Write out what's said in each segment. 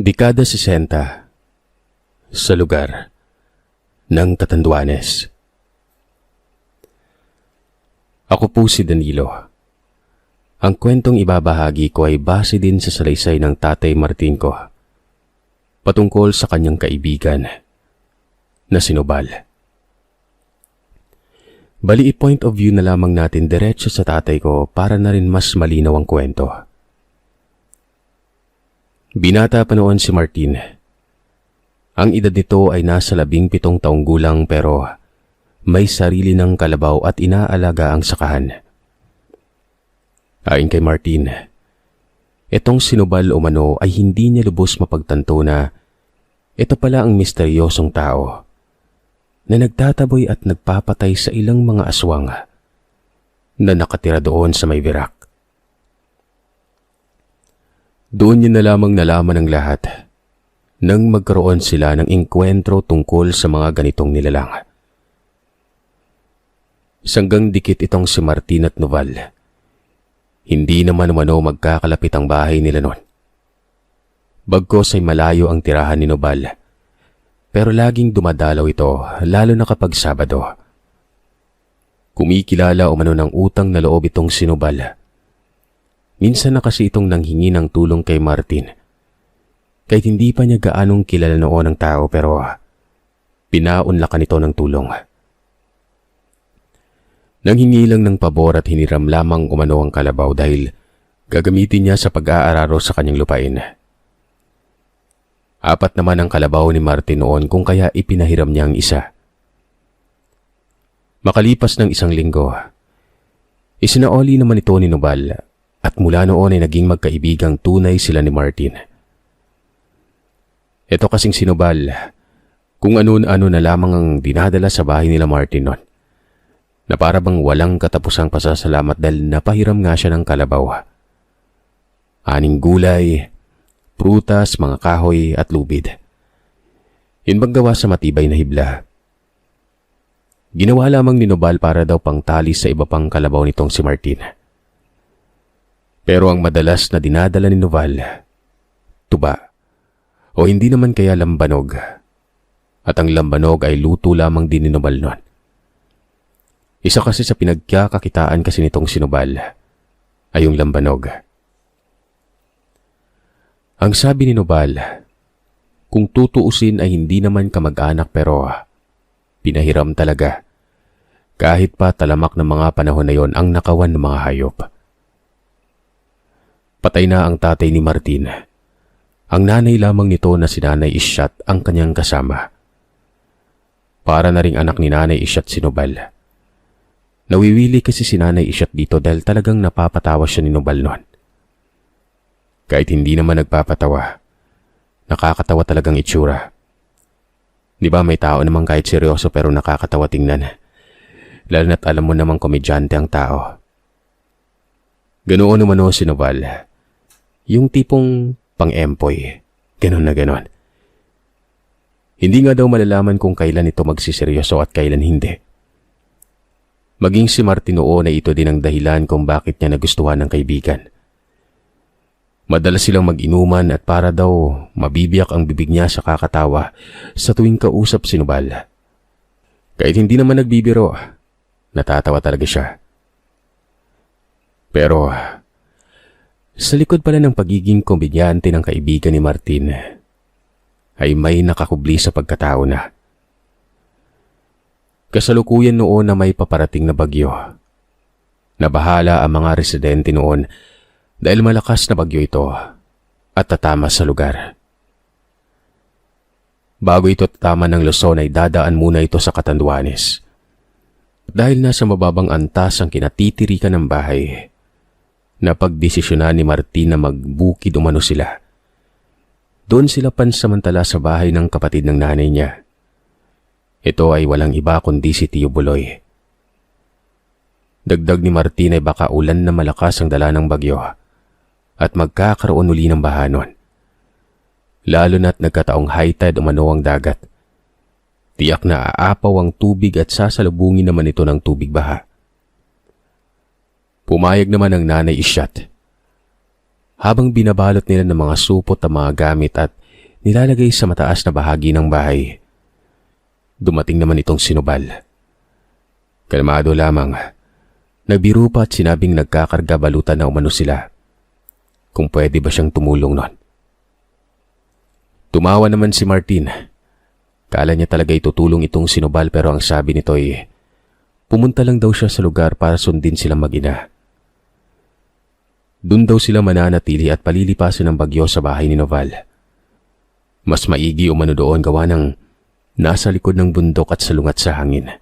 Dekada 60 sa lugar ng Catanduanes. Ako po si Danilo. Ang kwentong ibabahagi ko ay base din sa salaysay ng Tatay Martin ko patungkol sa kanyang kaibigan na si Nobal. Bali i-point of view na lamang natin diretso sa tatay ko para na rin mas malinaw ang kwento. Binata pa noon si Martin. Ang edad nito ay nasa 17 taong gulang pero may sarili ng kalabaw at inaalaga ang sakahan. Ayon kay Martin, itong si Nobal umano ay hindi niya lubos mapagtanto na ito pala ang misteryosong tao na nagtataboy at nagpapatay sa ilang mga aswang na nakatira doon sa may birak. Doon niya na lamang nalaman ang lahat nang magkaroon sila ng engkwentro tungkol sa mga ganitong nilalang. Sanggang dikit itong si Martin at Nobal. Hindi naman umano magkakalapit ang bahay nila noon. Bagkos ay malayo ang tirahan ni Nobal, pero laging dumadalaw ito lalo na kapag Sabado. Kumikilala umano ng utang na loob itong si Nobal. Minsan na kasi itong nanghingi ng tulong kay Martin. Kahit hindi pa niya gaanong kilala noon ang tao pero pinaunlakan ito ng tulong. Nanghingi lang ng pabor at hiniram lamang umano ang kalabaw dahil gagamitin niya sa pag-aararo sa kanyang lupain. 4 naman ang kalabaw ni Martin noon kung kaya ipinahiram niya ang isa. Makalipas ng 1 linggo, isinaoli naman ito ni Nobal. At mula noon ay naging magkaibigang tunay sila ni Martin. Ito kasing si Nobal, kung ano-ano na lamang ang dinadala sa bahay nila Martin noon, na para bang walang katapusang pasasalamat dahil napahiram nga siya ng kalabaw. 6 gulay, prutas, mga kahoy at lubid. Yun bang gawa sa matibay na hibla. Ginawa lamang ni Nobal para daw pangtali sa iba pang kalabaw nitong si Martin. Pero ang madalas na dinadala ni Nobal, tuba, o hindi naman kaya lambanog. At ang lambanog ay luto lamang din ni Nobal noon. Isa kasi sa pinagkakakitaan kasi nitong si Nobal ay yung lambanog. Ang sabi ni Nobal, kung tutuusin ay hindi naman kamag-anak pero pinahiram talaga. Kahit pa talamak ng mga panahon na yon ang nakawan ng mga hayop. Patay na ang tatay ni Martin. Ang nanay lamang nito na si Nanay Isyat ang kanyang kasama. Para na ring anak ni Nanay Isyat si Nobal. Nawiwili kasi si Nanay Isyat dito dahil talagang napapatawa siya ni Nobal noon. Kahit hindi naman nagpapatawa, nakakatawa talagang itsura. Di ba may tao namang kahit seryoso pero nakakatawa tingnan. Lalo na't alam mo namang komedyante ang tao. Ganoon umano si Nobal. Yung tipong pang-empoy, ganon na ganon. Hindi nga daw malalaman kung kailan ito magsiseryoso at kailan hindi. Maging si Martin noon ay ito din ang dahilan kung bakit niya nagustuhan ng kaibigan. Madalas silang mag-inuman at para daw mabibiyak ang bibig niya sa kakatawa sa tuwing kausap si Nobal. Kahit hindi naman nagbibiro, natatawa talaga siya. Pero sa likod pala ng pagiging komedyante ng kaibigan ni Martin ay may nakakubli sa pagkatao na. Kasalukuyan noon na may paparating na bagyo. Nabahala ang mga residente noon dahil malakas na bagyo ito at tatama sa lugar. Bago ito tatama ng Luzon ay dadaan muna ito sa Catanduanes. Dahil nasa mababang antas ang kinatitirikan ng bahay, napagdesisyonan ni Martin na magbukid umano sila. Doon sila pansamantala sa bahay ng kapatid ng nanay niya. Ito ay walang iba kundi si Tio Buloy. Dagdag ni Martin ay baka ulan na malakas ang dala ng bagyo at magkakaroon uli ng bahanon. Lalo na't nagkataong high tide umano ang dagat. Tiyak na aapaw ang tubig at sasalubungin naman ito ng tubig baha. Pumayag naman ang Nanay Isyat. Habang binabalot nila ng mga supot ang mga gamit at nilalagay sa mataas na bahagi ng bahay. Dumating naman itong sinubal. Kalmado lamang, nagbiro pa at sinabing nagkakarga balutan na umano sila. Kung pwede ba siyang tumulong nun. Tumawa naman si Martin. Kala niya talaga itutulong itong sinubal pero ang sabi nito ay pumunta lang daw siya sa lugar para sundin silang mag-ina. Doon daw sila mananatili at palilipasin ng bagyo sa bahay ni Noval. Mas maigi umano doon gawa ng nasa likod ng bundok at salungat sa hangin.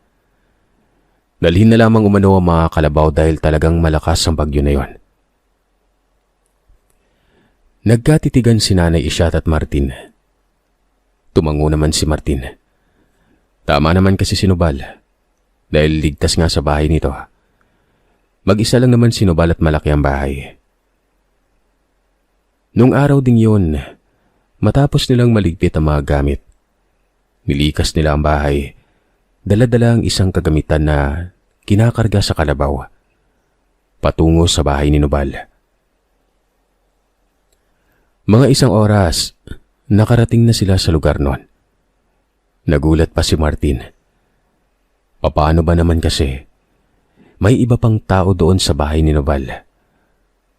Dalhin na lamang umano ang mga kalabaw dahil talagang malakas ang bagyo na yon. Nagkatitigan si Nanay Isyat at Martin. Tumango naman si Martin. Tama naman kasi si Nobal. Dahil ligtas nga sa bahay nito. Mag-isa lang naman si Nobal at malaki ang bahay. Nung araw ding yun, matapos nilang maligpit ang mga gamit, nilikas nila ang bahay, dala-dala ang isang kagamitan na kinakarga sa kalabaw, patungo sa bahay ni Nobal. Mga isang oras, nakarating na sila sa lugar nun. Nagulat pa si Martin. Paano ba naman kasi? May iba pang tao doon sa bahay ni Noval.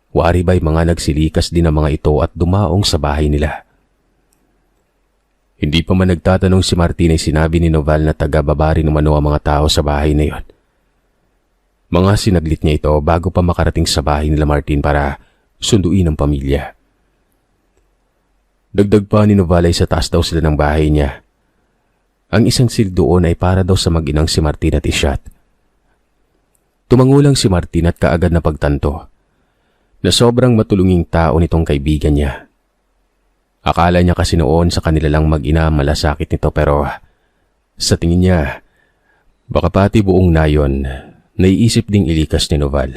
Wari ba'y mga nagsilikas din ang mga ito at dumaong sa bahay nila? Hindi pa man nagtatanong si Martin ay sinabi ni Noval na taga-babari umano ang mga tao sa bahay na yon. Mga sinaglit niya ito bago pa makarating sa bahay nila Martin para sunduin ang pamilya. Dagdag pa ni Noval ay sa taas daw sila ng bahay niya. Ang isang silid doon ay para daw sa mag-inang si Martin at Isyat. Tumango lang si Martin at kaagad na pagtanto na sobrang matulunging tao nitong kaibigan niya. Akala niya kasi noon sa kanila lang mag-ina malasakit nito pero sa tingin niya baka pati buong nayon naiisip ding ilikas ni Noval.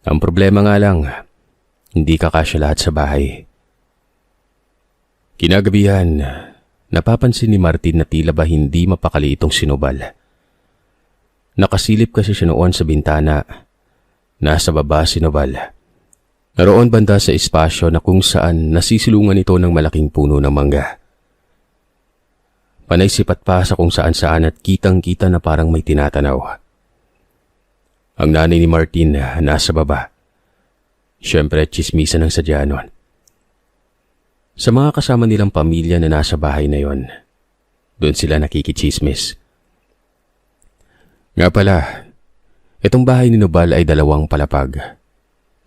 Ang problema nga lang, hindi kakasya lahat sa bahay. Kinagabihan, napapansin ni Martin na tila ba hindi mapakali itong si Noval. Nakasilip kasi siya noon sa bintana. Nasa baba si Noval. Naroon banda sa espasyo na kung saan nasisilungan ito ng malaking puno ng mangga. Panay sipat pa sa kung saan-saan at kitang-kita na parang may tinatanaw. Ang nanay ni Martin nasa baba. Siyempre tsismisan ng sadya nun. Sa mga kasama nilang pamilya na nasa bahay na yon, doon sila nakikichismis. Nga pala, itong bahay ni Noval ay 2 palapag,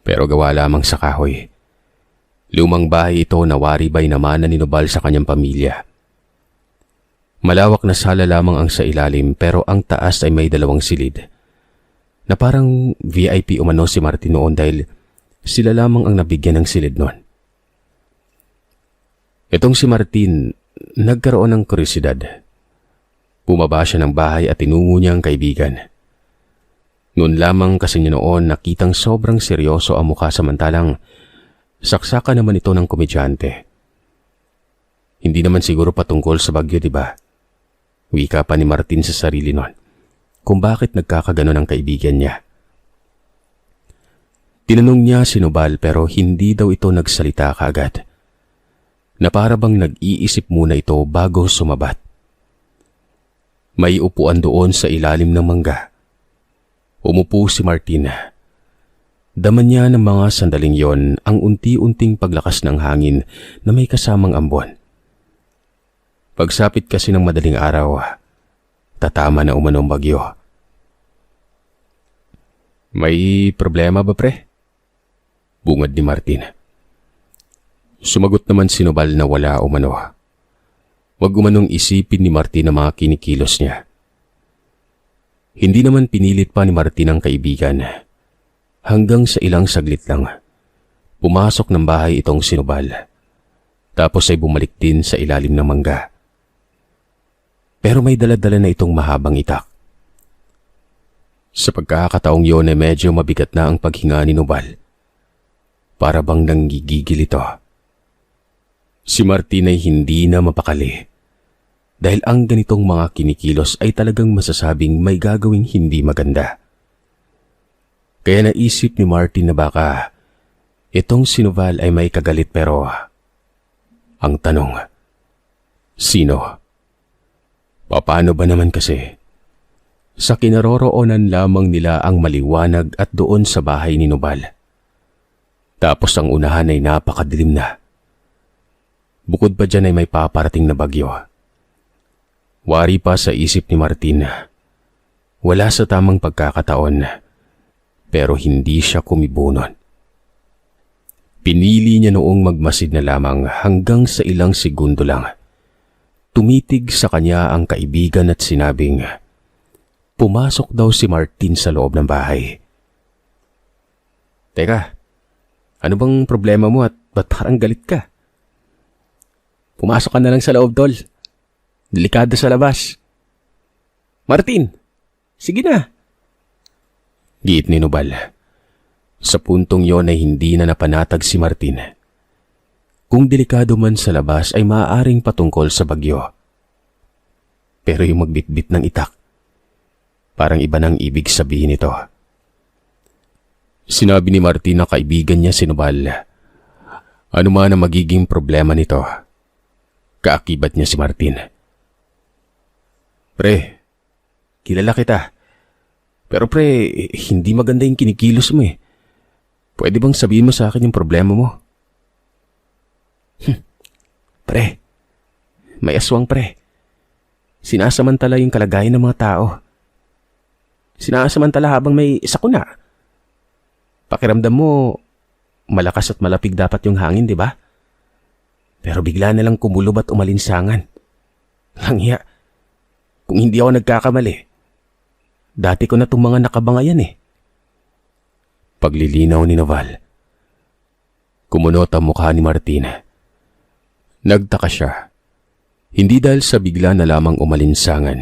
pero gawa lamang sa kahoy. Lumang bahay ito na waribay naman ni Noval sa kanyang pamilya. Malawak na sala lamang ang sa ilalim pero ang taas ay may 2 silid, na parang VIP umano si Martin noon dahil sila lamang ang nabigyan ng silid noon. Itong si Martin, nagkaroon ng kuryosidad. Bumaba siya ng bahay at tinungo niya ang kaibigan. Noon lamang kasi niya noon nakitang sobrang seryoso ang mukha samantalang saksaka naman ito ng komedyante. Hindi naman siguro patungkol sa bagyo, di ba? Wika pa ni Martin sa sarili noon kung bakit nagkakaganon ang kaibigan niya. Tinanong niya si Noval pero hindi daw ito nagsalita kaagad. Na para bang nag-iisip muna ito bago sumabat. May upuan doon sa ilalim ng mangga. Umupo si Martin. Daman niya ng mga sandaling yon ang unti-unting paglakas ng hangin na may kasamang ambon. Pagsapit kasi ng madaling araw, tatama na umano ang bagyo. May problema ba pre? Bungad ni Martin. Sumagot naman si Noval na wala umano. Wag umanong isipin ni Martin ang mga kinikilos niya. Hindi naman pinilit pa ni Martin ang kaibigan. Hanggang sa ilang saglit lang, pumasok ng bahay itong si Noval. Tapos ay bumalik din sa ilalim ng mangga. Pero may dala-dala na itong mahabang itak. Sa pagkakataong yun ay medyo mabigat na ang paghinga ni Noval. Para bang nanggigigil ito. Si Martin ay hindi na mapakali dahil ang ganitong mga kinikilos ay talagang masasabing may gagawing hindi maganda. Kaya naisip ni Martin na baka itong si Noval ay may kagalit pero Ang tanong, sino? Paano ba naman kasi? Sa kinaroroonan lamang nila ang maliwanag at doon sa bahay ni Nubal. Tapos ang unahan ay napakadilim na. Bukod pa dyan ay may paparating na bagyo. Wari pa sa isip ni Martin. Wala sa tamang pagkakataon, pero hindi siya kumibunon. Pinili niya noong magmasid na lamang hanggang sa ilang segundo lang. Tumitig sa kanya ang kaibigan at sinabing, pumasok daw si Martin sa loob ng bahay. Teka, ano bang problema mo at ba't parang galit ka? Pumasok ka na lang sa loob, tol. Delikado sa labas. Martin, sige na. Giit ni Nubal. Sa puntong yon ay hindi na napanatag si Martin. Kung delikado man sa labas ay maaaring patungkol sa bagyo. Pero yung magbitbit ng itak, parang iba nang ibig sabihin nito. Sinabi ni Martin na kaibigan niya si Nubal. Ano man ang magiging problema nito, kaakibat niya si Martin. Pre, kilala kita. Pero pre, hindi maganda yung kinikilos mo eh. Pwede bang sabihin mo sa akin yung problema mo? Pre, may aswang pre. Sinasamantala yung kalagayan ng mga tao. Sinasamantala habang may sakuna. Pakiramdam mo, malakas at malapig dapat yung hangin, di ba? Pero bigla na lang kumulob at umalinsangan. Langya, kung hindi ako nagkakamali, dati ko na itong mga nakabangayan eh. Paglilinaw ni Nubal. Kumunot ang mukha ni Martin. Nagtaka siya. Hindi dahil sa bigla na lamang umalinsangan,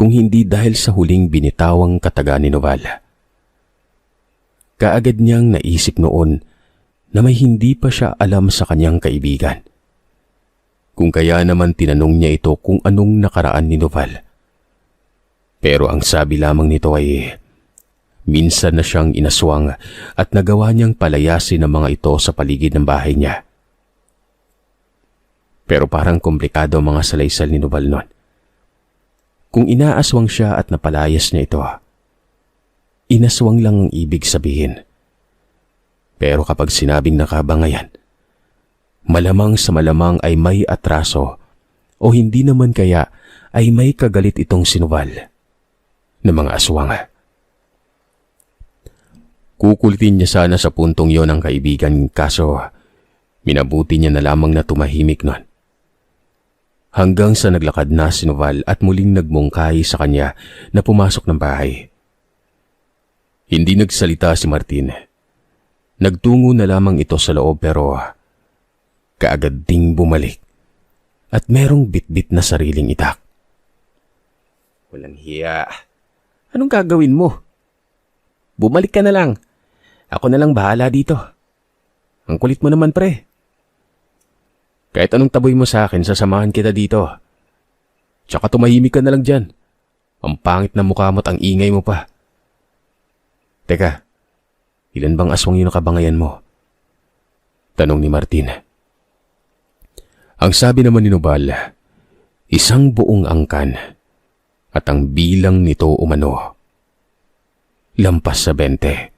kung hindi dahil sa huling binitawang kataga ni Nubal. Kaagad niyang naisip noon na may hindi pa siya alam sa kanyang kaibigan. Kung kaya naman tinanong niya ito kung anong nakaraan ni Nubal. Pero ang sabi lamang nito ay minsan na siyang inaswang at nagawa niyang palayasin ang mga ito sa paligid ng bahay niya. Pero parang komplikado ang mga salaysal ni Nubal noon. Kung inaaswang siya at napalayas niya ito, inaswang lang ang ibig sabihin. Pero kapag sinabing nakabangayan, malamang sa malamang ay may atraso o hindi naman kaya ay may kagalit itong si Nubal na mga aswang. Kukulitin niya sana sa puntong yon ang kaibigan kaso minabuti niya na lamang na tumahimik nun. Hanggang sa naglakad na si Nubal at muling nagmungkahi sa kanya na pumasok ng bahay. Hindi nagsalita si Martin. Nagtungo na lamang ito sa loob pero kaagad ding bumalik at merong bitbit na sariling itak. Walang hiya. Anong gagawin mo? Bumalik ka na lang. Ako na lang bahala dito. Ang kulit mo naman pre. Kahit anong taboy mo sa akin, sasamahan kita dito. Tsaka tumahimik ka na lang dyan. Ang pangit na mukha mo at ang ingay mo pa. Teka, ilan bang aswang yung nakabangayan mo? Tanong ni Martin. Ang sabi naman ni Nubal, isang buong angkan at ang bilang nito umano, lampas sa 20.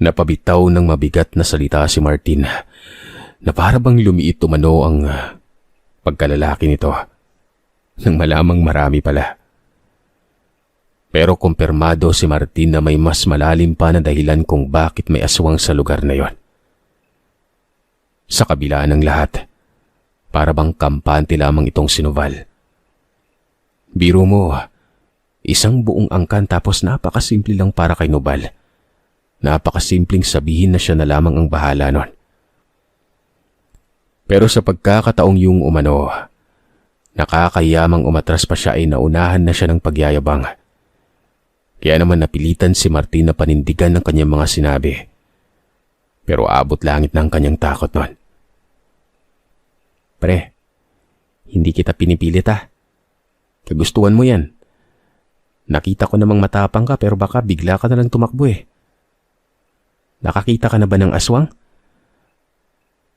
Napabitaw ng mabigat na salita si Martin na para bang lumiit umano ang pagkalalaki nito nang malamang marami pala. Pero kumpirmado si Martin na may mas malalim pa na dahilan kung bakit may aswang sa lugar na yon. Sa kabila ng lahat, para bang kampante lamang itong si Nubal. Biro mo, isang buong angkan tapos napakasimple lang para kay Nubal. Napakasimpleng sabihin na siya na lamang ang bahala nun. Pero sa pagkakataong yung umano, nakakayamang umatras pa siya ay naunahan na siya ng pagyayabang. Kaya naman napilitan si Martin na panindigan ng kanyang mga sinabi. Pero abot langit na ang kanyang takot nun. Pre, hindi kita pinipilit Kagustuhan mo yan. Nakita ko namang matapang ka pero baka bigla ka na lang tumakbo eh. Nakakita ka na ba ng aswang?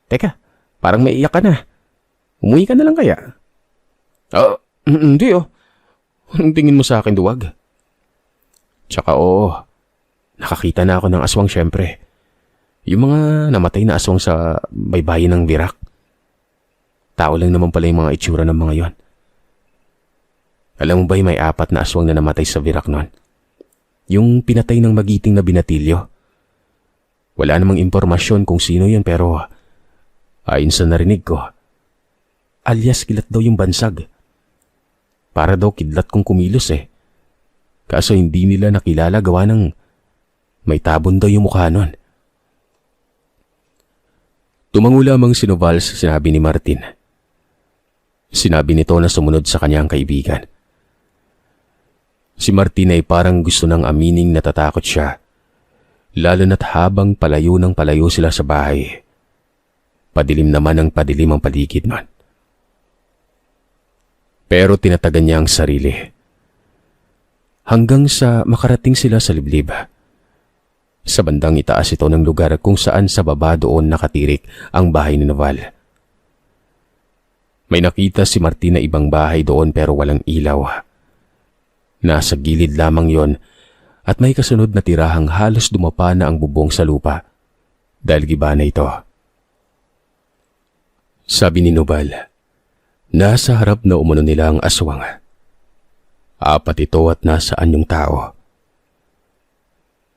Teka, Parang maiiyak ka na. Umuwi ka na lang kaya? Hindi oh. Anong tingin mo sa akin, duwag? Tsaka nakakita na ako ng aswang syempre. Yung mga namatay na aswang sa baybayin ng Birak. Tao lang naman pala yung mga itsura ng mga yon. Alam mo ba may 4 na aswang na namatay sa Birak noon? Yung pinatay ng magiting na binatilyo. Wala namang impormasyon kung sino yun pero ayon sa narinig ko, alias kilat daw yung bansag. Para daw kidlat kong kumilos eh. Kaso hindi nila nakilala gawa ng may tabon daw yung mukha nun. Tumango lamang si Noval sa sinabi ni Martin. Sinabi nito na sumunod sa kanyang kaibigan. Si Martin ay parang gusto nang amining natatakot siya, lalo na't habang palayo ng palayo sila sa bahay. Padilim naman ang padilim ang paligid nun. Pero tinatagan niya ang sarili. Hanggang sa makarating sila sa liblib. Sa bandang itaas ito ng lugar kung saan sa baba doon nakatirik ang bahay ni Noval. May nakita si Martin na ibang bahay doon pero walang ilaw. Nasa gilid lamang yon at may kasunod na tirahang halos dumapa na ang bubong sa lupa dahil giba na ito. Sabi ni Noval, nasa harap na umano nila ang aswang. 4 ito at nasaan yung tao.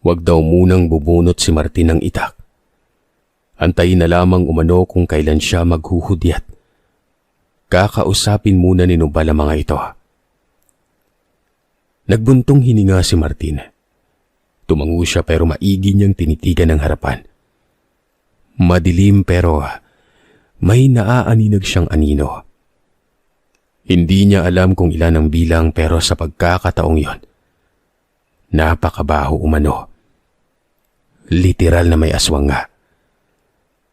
Huwag daw munang bubunot si Martin ng itak. Antayin na lamang umano kung kailan siya maghuhudyat. Kakausapin muna ni Noval ang mga ito. Nagbuntong hininga si Martin. Tumango siya pero maigi niyang tinitigan ang harapan. Madilim pero may naaaninag siyang anino. Hindi niya alam kung ilan ang bilang pero sa pagkakataong yon, napakabaho umano. Literal na may aswang nga.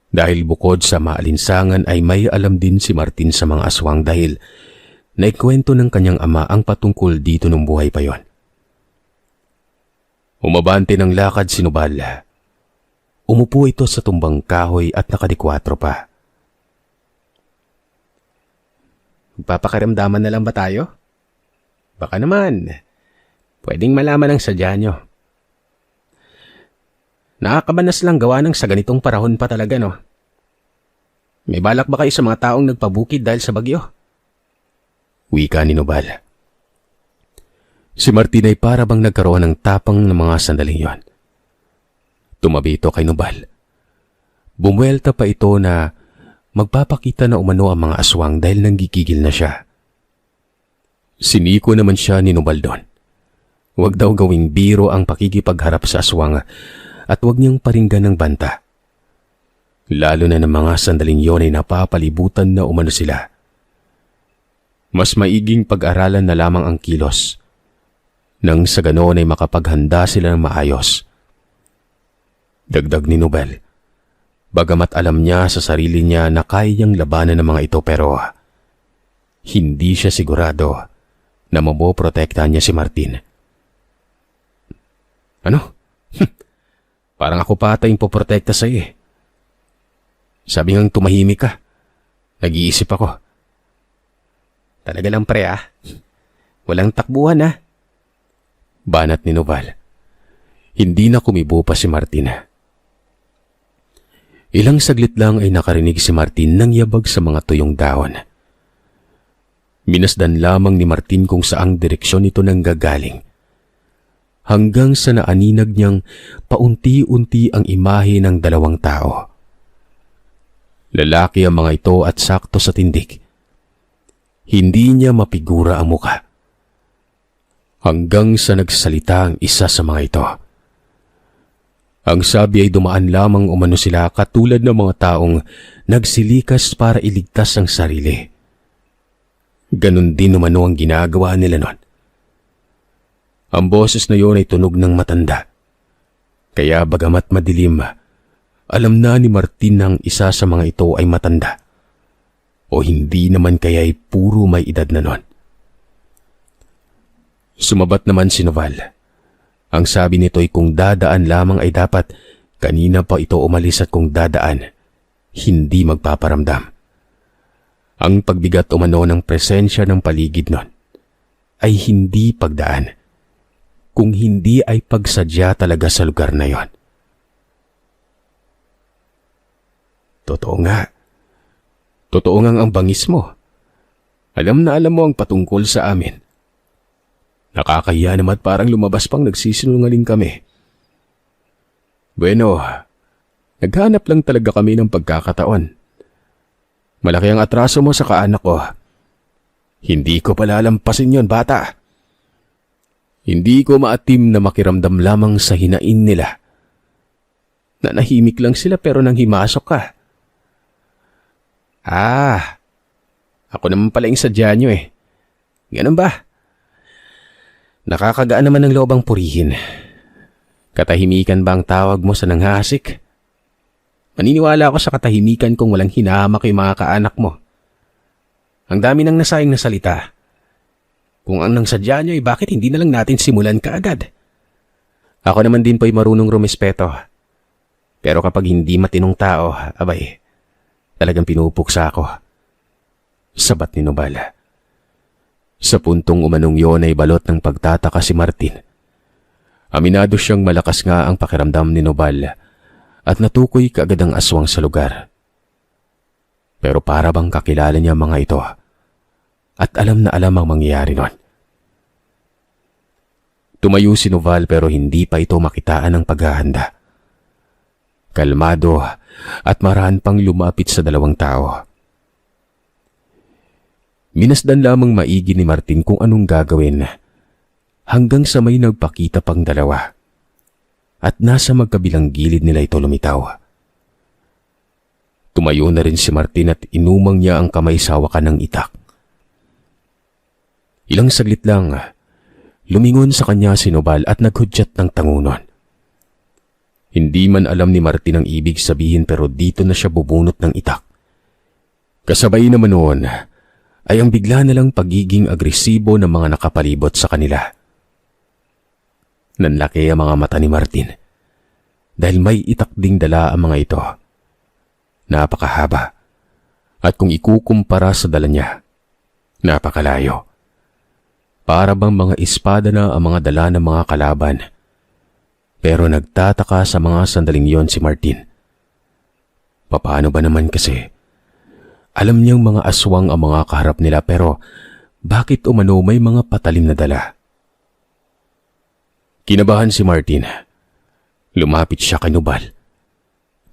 Dahil bukod sa maalinsangan ay may alam din si Martin sa mga aswang dahil naikwento ng kanyang ama ang patungkol dito nung buhay pa yon. Umabante ng lakad si Noval. Umupo ito sa tumbang kahoy at nakadikwatro pa. Magpapakaramdaman na lang ba tayo? Baka naman. Pwedeng malaman ang sadya nyo. Nakakabanas lang gawa ng sa ganitong parahon pa talaga, no? May balak ba kayo sa mga taong nagpabukid dahil sa bagyo? Wika ni Noval. Si Martin ay para bang nagkaroon ng tapang ng mga sandaling yon. Tumabi ito kay Noval. Bumuelta pa ito na magpapakita na umano ang mga aswang dahil nanggigigil na siya. Siniko naman siya ni Noval doon. Huwag daw gawing biro ang pakikipagharap sa aswang at huwag niyang paringgan ng banta. Lalo na ng mga sandaling yon ay napapalibutan na umano sila. Mas maiging pag-aralan na lamang ang kilos. Nang sa ganoon ay makapaghanda sila ng maayos. Dagdag ni Noval. Bagamat alam niya sa sarili niya na kaya niyang labanan ng mga ito pero hindi siya sigurado na mapoprotektahan niya si Martin. Ano? Parang ako pa ata yung poprotekta sa iyo eh. Sabi ngang tumahimik ka. Nag-iisip ako. Talaga lang pre ah. Walang takbuhan ah. Banat ni Noval. Hindi na kumibo pa si Martin. Ilang saglit lang ay nakarinig si Martin ng yabag sa mga tuyong dahon. Minasdan lamang ni Martin kung saang direksyon ito nanggagaling. Hanggang sa naaninag niyang paunti-unti ang imahe ng 2 tao. Lalaki ang mga ito at sakto sa tindig. Hindi niya mapigura ang muka. Hanggang sa nagsalita ang isa sa mga ito. Ang sabi ay dumaan lamang umano sila katulad ng mga taong nagsilikas para iligtas ang sarili. Ganon din umano ang ginagawa nila nun. Ang boses na yon ay tunog ng matanda. Kaya bagamat madilim, alam na ni Martin na ang isa sa mga ito ay matanda. O hindi naman kaya ay puro may edad na nun. Sumabat naman si Noval. Ang sabi nito ay kung dadaan lamang ay dapat kanina pa ito umalis at kung dadaan, hindi magpaparamdam. Ang pagbigat umano ng presensya ng paligid nun ay hindi pagdaan, kung hindi ay pagsadya talaga sa lugar na yon. Totoo nga. Totoo ngang ang bangis mo. Alam na alam mo ang patungkol sa amin. Nakakahiya naman at parang lumabas pang nagsisinungaling kami. Bueno, naghanap lang talaga kami ng pagkakataon. Malaki ang atraso mo sa kaanak ko. Hindi ko palalampasin yon, bata. Hindi ko maatim na makiramdam lamang sa hinain nila. Nanahimik lang sila pero nang himasok ka. Ako naman pala yung sadya nyo eh. Ganun ba? Nakakagaan naman ng loob ang purihin. Katahimikan ba ang tawag mo sa nanghasik? Maniniwala ako sa katahimikan kung walang hinahamak yung mga kaanak mo. Ang dami nang nasayang na salita. Kung ang nang sadya nyo ay bakit hindi na lang natin simulan kaagad? Ako naman din po'y marunong rumespeto. Pero kapag hindi matinong tao, abay, talagang pinupuksa ako. Sabat ni Nobal. Sa puntong umanong yon ay balot ng pagtataka si Martin. Aminado siyang malakas nga ang pakiramdam ni Nobal at natukoy kaagad ang aswang sa lugar. Pero para bang kakilala niya mga ito at alam na alam ang mangyayari nun. Tumayo si Noval pero hindi pa ito makitaan ng paghahanda. Kalmado at marahan pang lumapit sa dalawang tao. Minasdan lamang maigi ni Martin kung anong gagawin hanggang sa may nagpakita pang dalawa at nasa magkabilang gilid nila ito lumitaw. Tumayo na rin si Martin at inumang niya ang kamay sa hawakan ng itak. Ilang saglit lang, lumingon sa kanya si Nobal at naghudyat ng tangunon. Hindi man alam ni Martin ang ibig sabihin pero dito na siya bubunot ng itak. Kasabay naman noon ay ang bigla na lang pagiging agresibo ng mga nakapalibot sa kanila. Nanlaki ang mga mata ni Martin dahil may itak ding dala ang mga ito. Napakahaba at kung ikukumpara sa dala niya, napakalayo. Para bang mga espada na ang mga dala ng mga kalaban. Pero nagtataka sa mga sandaling yon si Martin. Paano ba naman kasi? Alam niyang mga aswang ang mga kaharap nila pero bakit umano may mga patalim na dala? Kinabahan si Martin. Lumapit siya kay Nobal.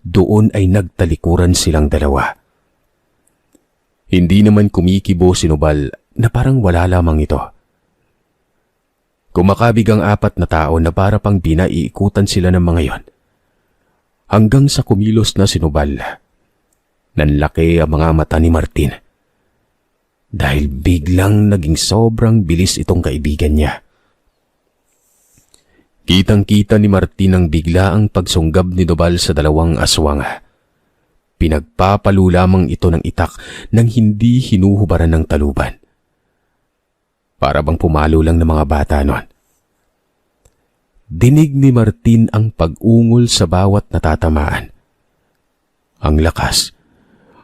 Doon ay nagtalikuran silang dalawa. Hindi naman kumikibo si Nobal na parang wala lamang ito. Kumakabig ang apat na tao na para pang binaiikutan sila ng mga yon. Hanggang sa kumilos na si Nobal. Nanlaki ang mga mata ni Martin. Dahil biglang naging sobrang bilis itong kaibigan niya. Kitang-kita ni Martin ang bigla ang pagsunggab ni Nobal sa dalawang aswang. Pinagpapalo lamang ito ng itak nang hindi hinuhubaran ng taluban. Para bang pumalo lang ng mga bata nun. Dinig ni Martin ang pag-ungol sa bawat natatamaan. Ang lakas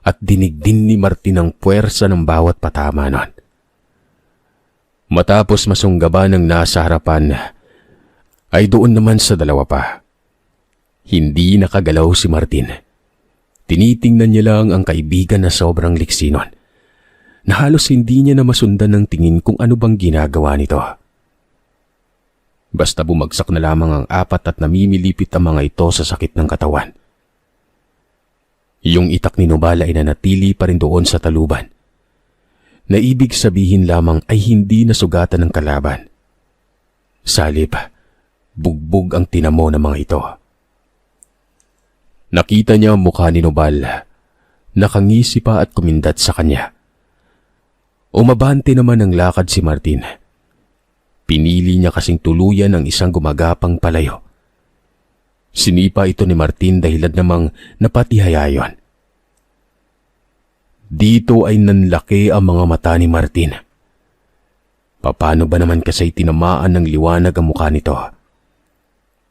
at dinig din ni Martin ang puwersa ng bawat patama nun. Matapos masunggaban ng nasa harapan, ay doon naman sa dalawa pa. Hindi nakagalaw si Martin. Tinitingnan niya lang ang kaibigan na sobrang liksi nun, na halos hindi niya na masundan ng tingin kung ano bang ginagawa nito. Basta bumagsak na lamang ang apat at namimilipit ang mga ito sa sakit ng katawan. Yung itak ni Nobal ay nanatili pa rin doon sa taluban, na ibig sabihin lamang ay hindi nasugatan ng kalaban. Salip, bugbog ang tinamo ng mga ito. Nakita niya ang mukha ni Nobal, nakangisi pa at kumindat sa kanya. Umabante naman ang lakad si Martin. Pinili niya kasing tuluyan ang isang gumagapang palayo. Sinipa ito ni Martin dahilan namang napatihaya yon. Dito ay nanlaki ang mga mata ni Martin. Paano ba naman kasi tinamaan ng liwanag ang mukha nito?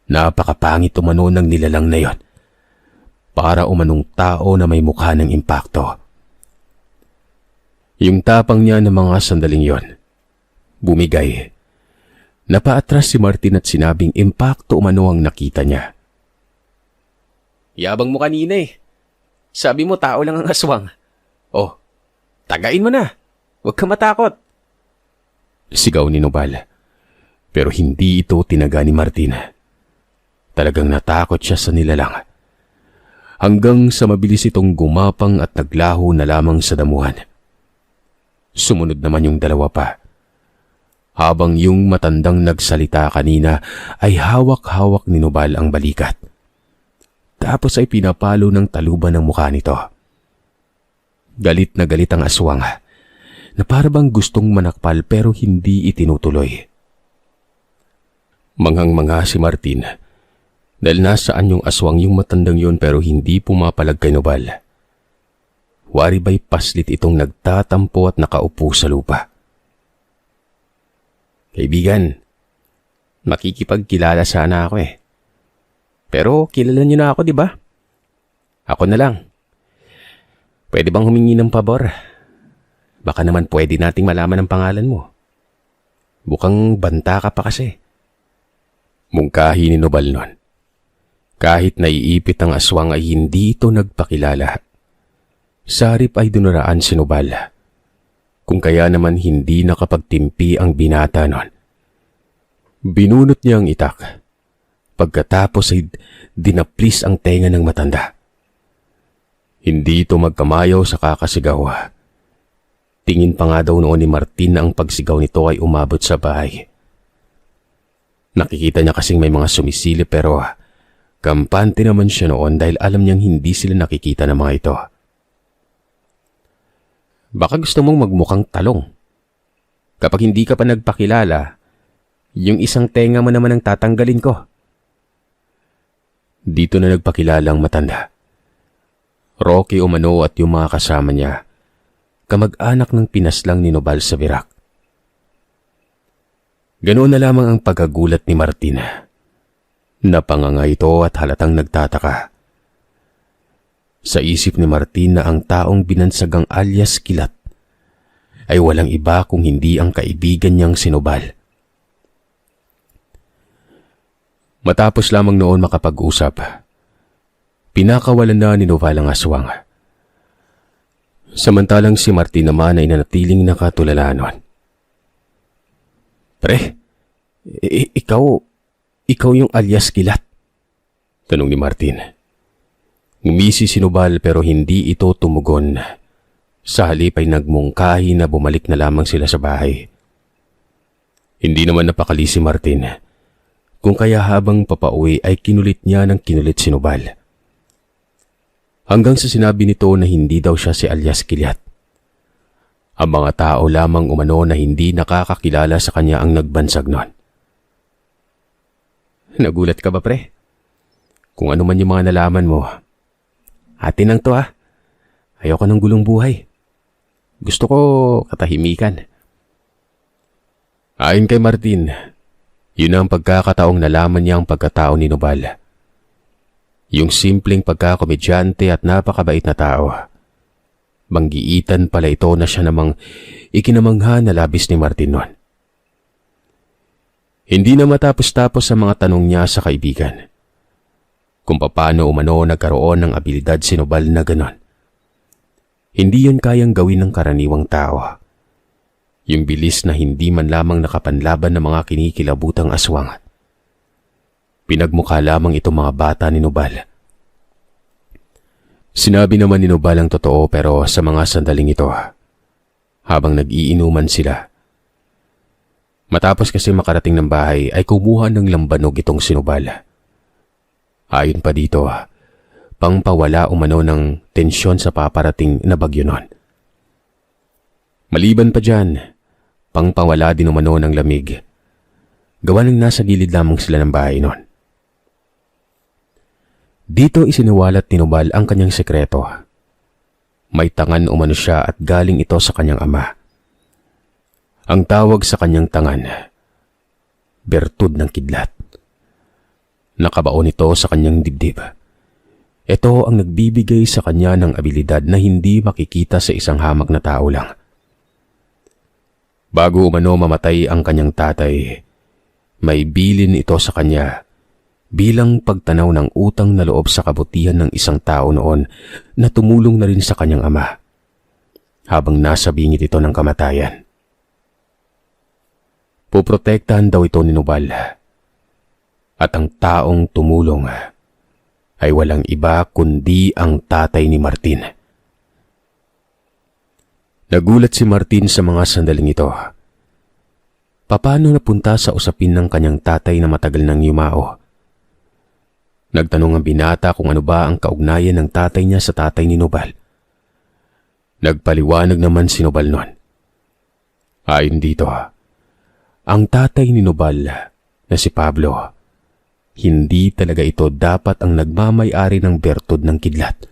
Napakapangit umano ng nilalang na yon. para umanong tao na may mukha ng impakto. Yung tapang niya ng mga sandaling yon, bumigay. Napaatras si Martin at sinabing impakto umano ang nakita niya. Yabang mo kanina eh. Sabi mo tao lang ang aswang. Oh, tagain mo na. Huwag ka matakot. Sigaw ni Nobal. Pero hindi ito tinaga ni Martin. Talagang natakot siya sa nilalang. Hanggang sa mabilis itong gumapang at naglaho na lamang sa damuhan. Sumunod naman yung dalawa pa. Habang yung matandang nagsalita kanina ay hawak-hawak ni Nobal ang balikat. Tapos ay pinapalo ng taluban ng mukha nito. Galit na galit ang aswang na para bang gustong manakpal pero hindi itinutuloy. Manghang-mangha si Martin dahil nasaan yung aswang yung matandang yun pero hindi pumapalag kay Nobal. Wari ba'y paslit itong nagtatampo at nakaupo sa lupa. Kaibigan, makikipagkilala sana ako eh. Pero kilala niyo na ako, di ba? Ako na lang. Pwede bang humingi ng pabor? Baka naman pwede nating malaman ang pangalan mo. Bukang banta ka pa kasi. Mungkahi ni Nobal nun. Kahit naiipit ang aswang ay hindi ito nagpakilala. Sa harip ay dunaraan si Nobal. Kung kaya naman hindi nakapagtimpi ang binata nun. Binunot niya ang itak. Pagkatapos ay dinaplis ang tenga ng matanda. Hindi ito magkamayaw sa kakasigaw. Tingin pa nga daw noon ni Martin na ang pagsigaw nito ay umabot sa bahay. Nakikita niya kasing may mga sumisilip pero kampante naman siya noon dahil alam niyang hindi sila nakikita ng mga ito. Baka gusto mong magmukhang talong. Kapag hindi ka pa nagpakilala, yung isang tenga mo naman ang tatanggalin ko. Dito na nagpakilala ang matanda. Rocky umano at yung mga kasama niya, kamag-anak ng pinaslang ni Nobal sa Birak. Ganoon na lamang ang pagkagulat ni Martin. Napanganga ito at halatang nagtataka. Sa isip ni Martin na ang taong binansagang alias Kilat ay walang iba kung hindi ang kaibigan niyang si Nobal. Matapos lamang noon makapag-usap, pinakawalan na ni Nobal ang aswang. Samantalang si Martin naman ay nanatiling nakatulala noon. Pre, ikaw yung alias Kilat? Tanong ni Martin. Ngumisi si Nobal pero hindi ito tumugon. Sa halip ay nagmungkahi na bumalik na lamang sila sa bahay. Hindi naman napakali si Martin. Kung kaya habang papauwi ay kinulit niya ng kinulit si Nobal. Hanggang sa sinabi nito na hindi daw siya si alias Kilat. Ang mga tao lamang umano na hindi nakakakilala sa kanya ang nagbansag nun. Nagulat ka ba, pre? Kung ano man yung mga nalaman mo, atin lang to ah. Ayoko ng gulong buhay. Gusto ko katahimikan. Ayon kay Martin, yun ang pagkakataong nalaman niya ang pagkatao ni Nobal. Yung simpleng pagkakomedyante at napakabait na tao. Manggiitan pala ito na siya namang ikinamangha na labis ni Martin noon. Hindi na matapos-tapos sa mga tanong niya sa kaibigan. Kung paano umano nagkaroon ng abilidad si Nobal na ganon. Hindi yun kayang gawin ng karaniwang tao. Yung bilis na hindi man lamang nakapanlaban ng mga kinikilabutang aswang. Pinagmukha lamang ito mga bata ni Nobal. Sinabi naman ni Nobal ang totoo pero sa mga sandaling ito, habang nag-iinuman sila. Matapos kasi makarating ng bahay ay kumuha ng lambanog itong si Nobal. Ayon pa dito, pangpawala umano ng tensyon sa paparating na bagyo nun. Maliban pa dyan, pangpawala din umano ng lamig. Gawa ng nasa gilid lamang sila ng bahay nun. Dito isiniwalat ni Nobal ang kanyang sekreto. May tangan umano siya at galing ito sa kanyang ama. Ang tawag sa kanyang tangan, bertud ng kidlat. Nakabaon ito sa kanyang dibdib. Ito ang nagbibigay sa kanya ng abilidad na hindi makikita sa isang hamak na tao lang. Bago umano mamatay ang kanyang tatay, may bilin ito sa kanya bilang pagtanaw ng utang na loob sa kabutihan ng isang tao noon na tumulong na rin sa kanyang ama habang nasa bingit ito ng kamatayan. Poprotektahan daw ito ni Nubal at ang taong tumulong ay walang iba kundi ang tatay ni Martin. Nagulat si Martin sa mga sandaling ito. Paano napunta sa usapin ng kanyang tatay na matagal nang yumao? Nagtanong ang binata kung ano ba ang kaugnayan ng tatay niya sa tatay ni Nubal. Nagpaliwanag naman si Nubal noon. Ayon dito, ang tatay ni Nubal na si Pablo, hindi talaga ito dapat ang nagmamay-ari ng bertud ng kidlat,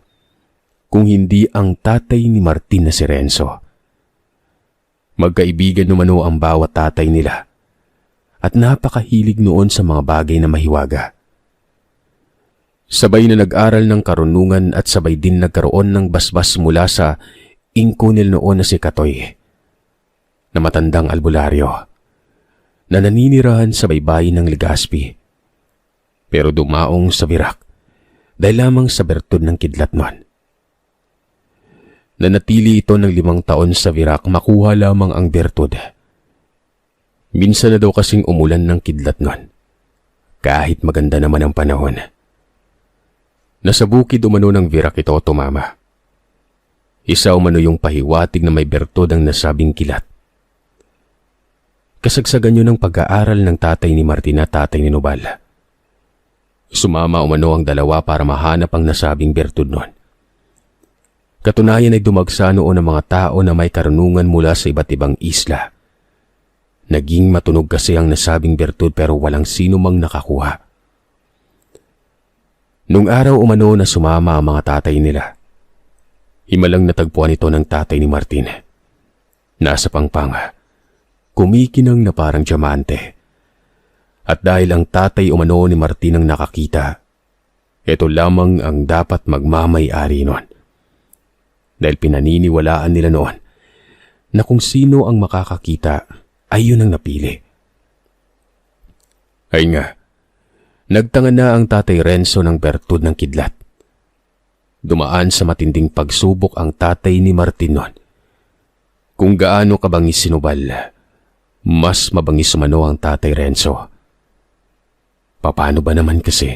kung hindi ang tatay ni Martin na si Renzo. Magkaibigan numano ang bawat tatay nila at napakahilig noon sa mga bagay na mahiwaga. Sabay na nag-aral ng karunungan at sabay din nagkaroon ng basbas mula sa inkunil noon na si Katoy, na matandang albularyo, na naninirahan sa baybayin ng Legazpi, pero dumaong sa Virac dahil lamang sa bertud ng kidlat noon. Nanatili ito ng 5 taon sa Virac makuha lamang ang bertud. Minsan na daw kasing umulan ng kidlat noon, kahit maganda naman ang panahon. Nasa bukid umano ng Virac ito tumama. Isa umano yung pahiwatig na may bertud ang nasabing kilat. Kasagsagan yun ng pag-aaral ng tatay ni Martin at tatay ni Nubal. Sumama umano ang dalawa para mahanap ang nasabing bertud noon. Katunayan ay dumagsa noon ang mga tao na may karunungan mula sa iba't ibang isla. Naging matunog kasi ang nasabing bertud pero walang sino mang nakakuha. Nung araw umano na sumama ang mga tatay nila, himalang natagpuan ito ng tatay ni Martin. Nasa pangpang, kumikinang na parang diamante. At dahil ang tatay umano ni Martin ang nakakita, ito lamang ang dapat magmamay-ari noon. Dahil pinaniniwalaan nila noon na kung sino ang makakakita ay yun ang napili. Ay nga, nagtanga na ang tatay Renzo ng bertud ng kidlat. Dumaan sa matinding pagsubok ang tatay ni Martin noon. Kung gaano kabangis si Nubal, mas mabangis umano ang tatay Renzo. Paano ba naman kasi?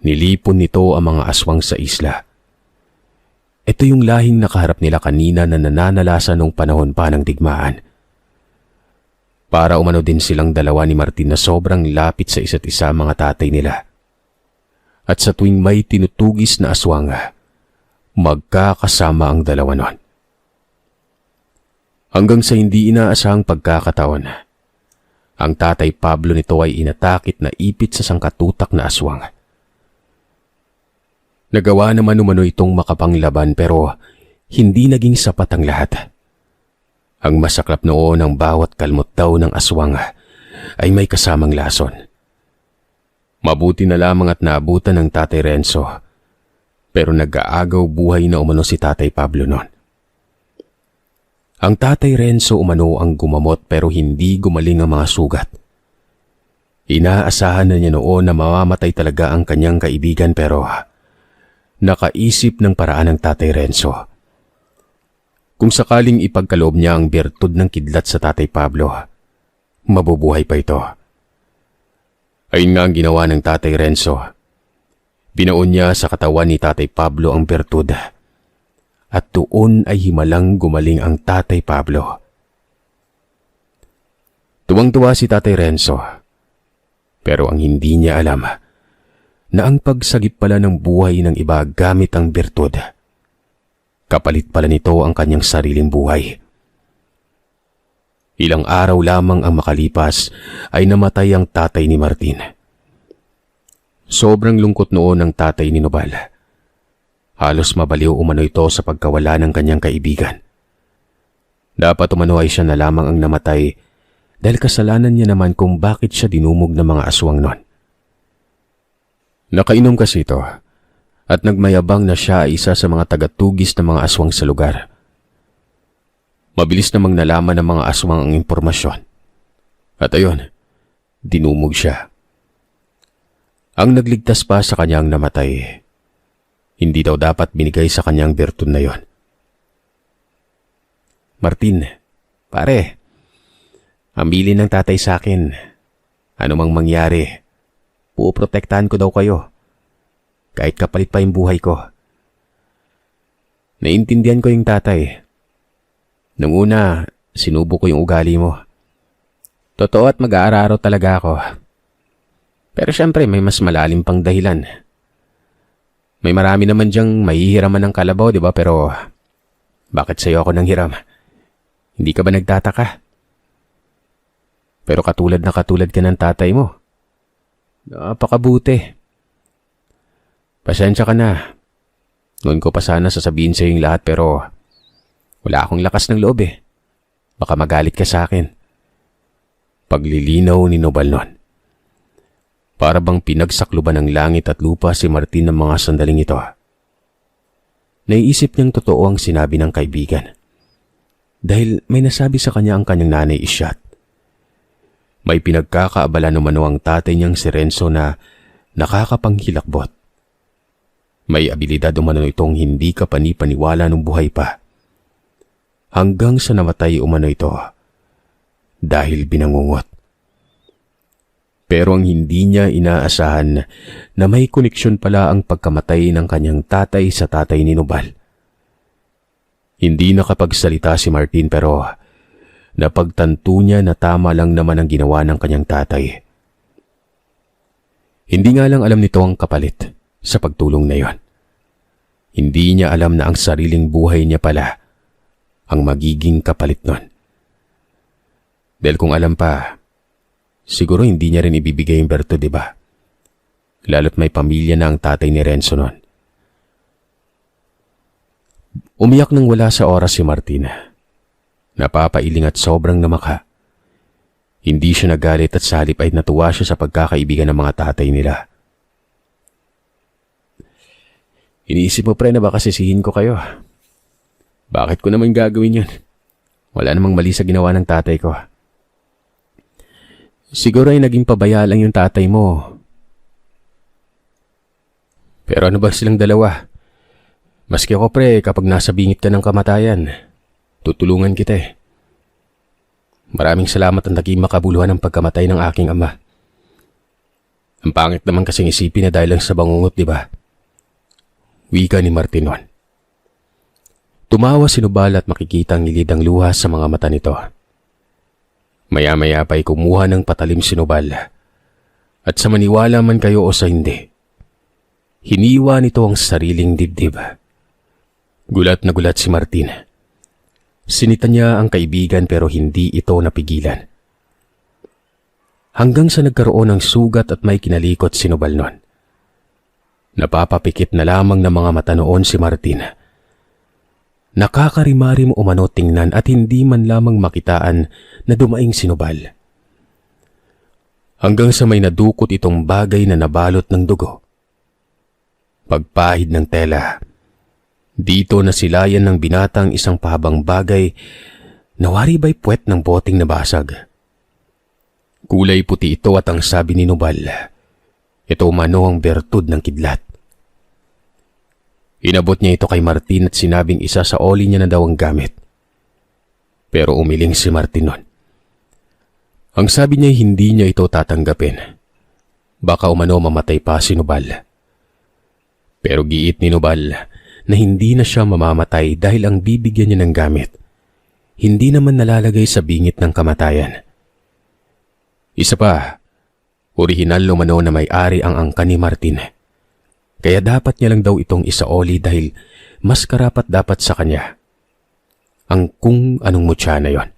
Nilipon nito ang mga aswang sa isla. Ito yung lahing nakaharap nila kanina na nananalasa nung panahon pa ng digmaan. Para umano din silang dalawa ni Martin na sobrang lapit sa isa't isa mga tatay nila. At sa tuwing may tinutugis na aswang, magkakasama ang dalawa nun. Hanggang sa hindi inaasahang pagkakataon, ang tatay Pablo nito ay inatakit na ipit sa sangkatutak na aswang. Nagawa naman umano itong makapanglaban pero hindi naging sapat ang lahat. Ang masaklap noon ng bawat kalmot daw ng aswang ay may kasamang lason. Mabuti na lamang at naabutan ng tatay Renzo, pero nag-aagaw buhay na umano si tatay Pablo noon. Ang tatay Renzo umano ang gumamot pero hindi gumaling ang mga sugat. Inaasahan na niya noon na mamamatay talaga ang kanyang kaibigan pero nakaisip ng paraan ng tatay Renzo. Kung sakaling ipagkaloob niya ang bertud ng kidlat sa tatay Pablo, mabubuhay pa ito. Ayun nga ang ginawa ng tatay Renzo. Binaon niya sa katawan ni tatay Pablo ang bertud at doon ay himalang gumaling ang tatay Pablo. Tuwang-tuwa si tatay Renzo, pero ang hindi niya alam na ang pagsagip pala ng buhay ng iba gamit ang bertud, kapalit pala nito ang kanyang sariling buhay. Ilang araw lamang ang makalipas ay namatay ang tatay ni Martin. Sobrang lungkot noon ng tatay ni Nubal. Halos mabaliw umano ito sa pagkawala ng kanyang kaibigan. Dapat umano ay siya na lamang ang namatay dahil kasalanan niya naman kung bakit siya dinumog ng mga aswang nun. Nakainom kasi ito at nagmayabang na siya ay isa sa mga tagatugis ng mga aswang sa lugar. Mabilis namang nalaman ng mga aswang ang impormasyon. At ayon, dinumog siya. Ang nagligtas pa sa kanyang namatay, hindi daw dapat binigay sa kanyang bertud na yon. Martin, pare, ambilin ng tatay sa akin. Ano mang mangyari, puprotektahan ko daw kayo. Kahit kapalit pa yung buhay ko. Naintindihan ko yung tatay. Nung una, sinubo ko yung ugali mo. Totoo at mag-aararo talaga ako. Pero syempre may mas malalim pang dahilan. May marami naman diyang mahihiraman ng kalabaw, di ba? Pero bakit sa'yo ako nang hiram? Hindi ka ba nagtataka? Pero katulad ka ng tatay mo. Napakabuti. Pasensya ka na. Noon ko pa sana sasabihin sa yung lahat pero wala akong lakas ng loob eh. Baka magalit ka sa akin. Paglilinaw ni Nobal noon. Para bang pinagsakluban ng langit at lupa si Martin ng mga sandaling ito. Naiisip niyang totoo ang sinabi ng kaibigan. Dahil may nasabi sa kanya ang kanyang nanay Isyat. May pinagkakaabala umano ang tatay niyang si Renzo na nakakapanghilakbot. May abilidad umano itong hindi ka panipaniwala nung buhay pa. Hanggang sa namatay umano ito dahil binangungot. Pero ang hindi niya inaasahan na may koneksyon pala ang pagkamatay ng kanyang tatay sa tatay ni Nobal. Hindi nakapagsalita si Martin pero napagtanto niya na tama lang naman ang ginawa ng kanyang tatay. Hindi nga lang alam nito ang kapalit sa pagtulong na yon. Hindi niya alam na ang sariling buhay niya pala ang magiging kapalit nun. Dahil kung alam pa, siguro hindi niya rin ibibigay yung berto, di ba? Lalo't may pamilya na ang tatay ni Renzo nun. Umiyak nang wala sa oras si Martin. Napapailing at sobrang namaka. Hindi siya nagalit at sa halip ay natuwa siya sa pagkakaibigan ng mga tatay nila. Iniisip mo pre na baka sisihin ko kayo. Bakit ko naman gagawin yun? Wala namang mali sa ginawa ng tatay ko. Siguro ay naging pabaya lang yung tatay mo. Pero ano ba silang dalawa? Maski ako pre, kapag nasa bingit ka ng kamatayan, tutulungan kita eh. Maraming salamat ang naging makabuluhan ng pagkamatay ng aking ama. Ang pangit naman kasing isipin na dahil lang sa bangungot, di ba? Wika ni Martinon. Tumawa si Nobal at makikita ang ngilid ang luha sa mga mata nito. Maya-maya pa'y kumuha ng patalim si Nobal. At sa maniwala man kayo o sa hindi, hiniwa nito ang sariling dibdib. Gulat na gulat si Martin. Sinita niya ang kaibigan pero hindi ito napigilan. Hanggang sa nagkaroon ng sugat at may kinalikot si Nobal noon. Napapapikit na lamang ng mga mata noon si Martin. Nakakarimarim umano tingnan at hindi man lamang makitaan na dumaing si Nobal. Hanggang sa may nadukot itong bagay na nabalot ng dugo. Pagpahid ng tela. Dito nasilayan ng binatang isang pahabang bagay na wari ba'y puwet ng boting nabasag. Kulay puti ito at ang sabi ni Nobal, ito umano ang bertud ng kidlat. Inabot niya ito kay Martin at sinabing isa sa oli niya na daw ang gamit. Pero umiling si Martin nun. Ang sabi niya hindi niya ito tatanggapin. Baka umano mamatay pa si Nobal. Pero giit ni Nobal na hindi na siya mamamatay dahil ang bibigyan niya ng gamit hindi naman nalalagay sa bingit ng kamatayan. Isa pa, orihinal umano na may-ari ang angka ni Martin. Kaya dapat niya lang daw itong isaoli dahil mas karapat dapat sa kanya ang kung anong mutya na yon.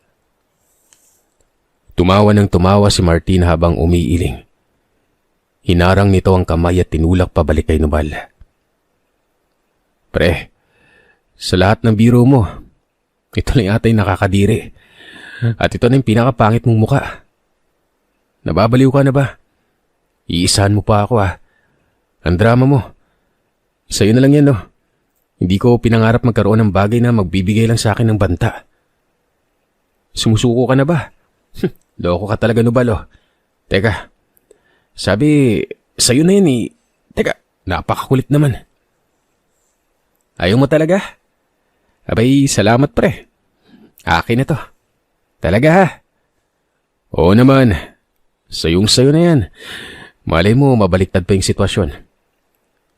Tumawa ng tumawa si Martin habang umiiling. Hinarang nito ang kamay at tinulak pabalik kay Nobal. Pre, sa lahat ng biro mo, ito lang yata yung nakakadiri. At ito na yung pinakapangit mong muka. Nababaliw ka na ba? Iisahan mo pa ako ah. Ang drama mo. Sa'yo na lang yan, no? Hindi ko pinangarap magkaroon ng bagay na magbibigay lang sa akin ng banta. Sumusuko ka na ba? Loko ka talaga, Nubal, oh. Teka, sabi, sa'yo na yan eh. Teka, napakakulit naman. Ayaw mo talaga? Abay, salamat pre. Akin na to. Talaga ha? Oo naman. Sayong-sayo na yan. Malay mo, mabaliktad pa yung sitwasyon.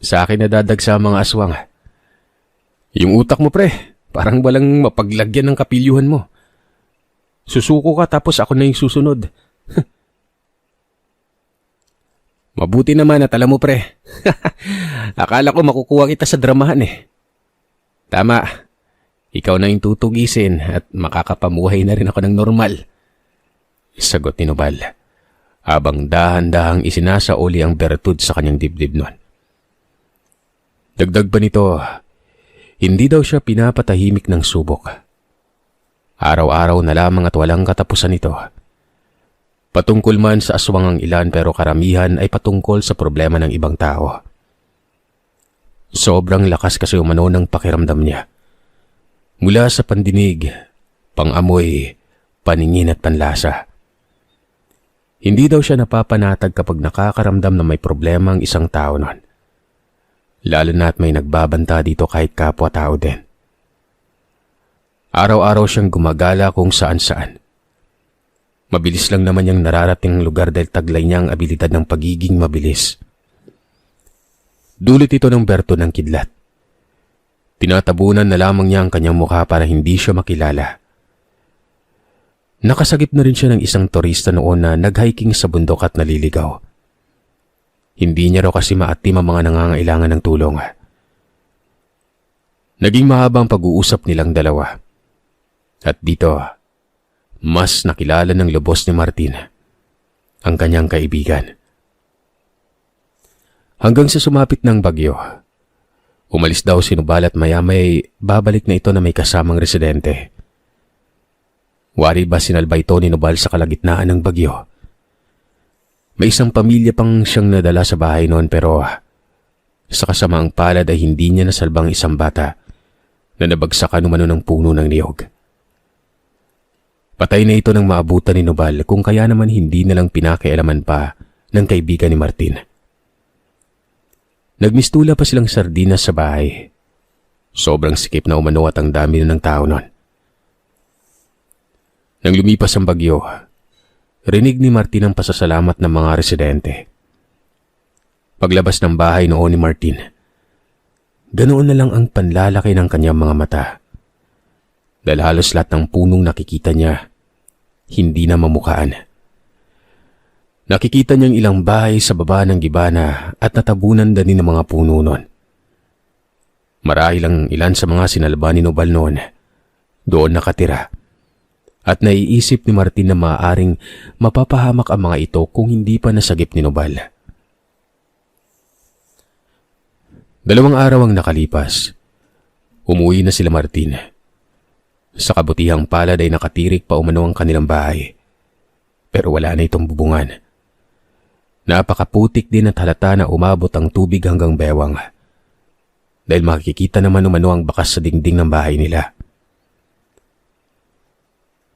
Sa akin nadadag sa mga aswang. Yung utak mo pre, parang walang mapaglagyan ng kapilyuhan mo. Susuko ka tapos ako na yung susunod. Mabuti naman at alam mo pre. Akala ko makukuha kita sa dramahan eh. Tama. Ikaw na yung tutugisin at makakapamuhay na rin ako ng normal. Sagot ni Nubal, habang dahan-dahang isinasauli ang bertud sa kanyang dibdib nun. Dagdag pa nito, hindi daw siya pinapatahimik ng subok. Araw-araw na lamang at walang katapusan ito. Patungkol man sa aswang ang ilan pero karamihan ay patungkol sa problema ng ibang tao. Sobrang lakas kasi umano ng pakiramdam niya. Mula sa pandinig, pangamoy, paningin at panlasa. Hindi daw siya napapanatag kapag nakakaramdam na may problema ang isang tao nun. Lalo na at may nagbabanta dito kahit kapwa-tao din. Araw-araw siyang gumagala kung saan-saan. Mabilis lang naman niyang nararating ang lugar dahil taglay niya ang abilidad ng pagiging mabilis. Dulot ito ng berto ng kidlat. Tinatabunan na lamang niya ang kanyang mukha para hindi siya makilala. Nakasagip na rin siya ng isang turista noon na nag-hiking sa bundok at naliligaw. Hindi niya raw kasi maatim ang mga nangangailangan ng tulong. Naging mahabang pag-uusap nilang dalawa. At dito, mas nakilala ng lubos ni Martin ang kanyang kaibigan. Hanggang sa sumapit ng bagyo, umalis daw si Nubal at maya-may babalik na ito na may kasamang residente. Wari ba sinalba ito ni Nubal sa kalagitnaan ng bagyo? May isang pamilya pang siyang nadala sa bahay noon pero sa kasamaang palad ay hindi niya nasalbang isang bata na nabagsakan umano ng puno ng niyog. Patay na ito nang maabutan ni Nubal kung kaya naman hindi nalang pinakialaman pa ng kaibigan ni Martin. Nagmistula pa silang sardinas sa bahay. Sobrang sikip na umano at ang dami na ng tao nun. Nang lumipas ang bagyo, rinig ni Martin ang pasasalamat ng mga residente. Paglabas ng bahay noon ni Martin, ganoon na lang ang panlalaki ng kanyang mga mata. Dahil halos lahat ng punong nakikita niya, hindi na mamukhaan. Nakikita niyang ilang bahay sa baba ng gibana at natabunan din ng mga puno nun. Marahil ang ilan sa mga sinalba ni Nubal noon, doon nakatira. At naiisip ni Martin na maaaring mapapahamak ang mga ito kung hindi pa nasagip ni Nubal. 2 araw ang nakalipas. Umuwi na sila Martin. Sa kabutihang palad ay nakatirik pa umano ang kanilang bahay. Pero wala na itong bubungan. Napakaputik din at halata na umabot ang tubig hanggang bewang. Dahil makikita naman umano ang bakas sa dingding ng bahay nila.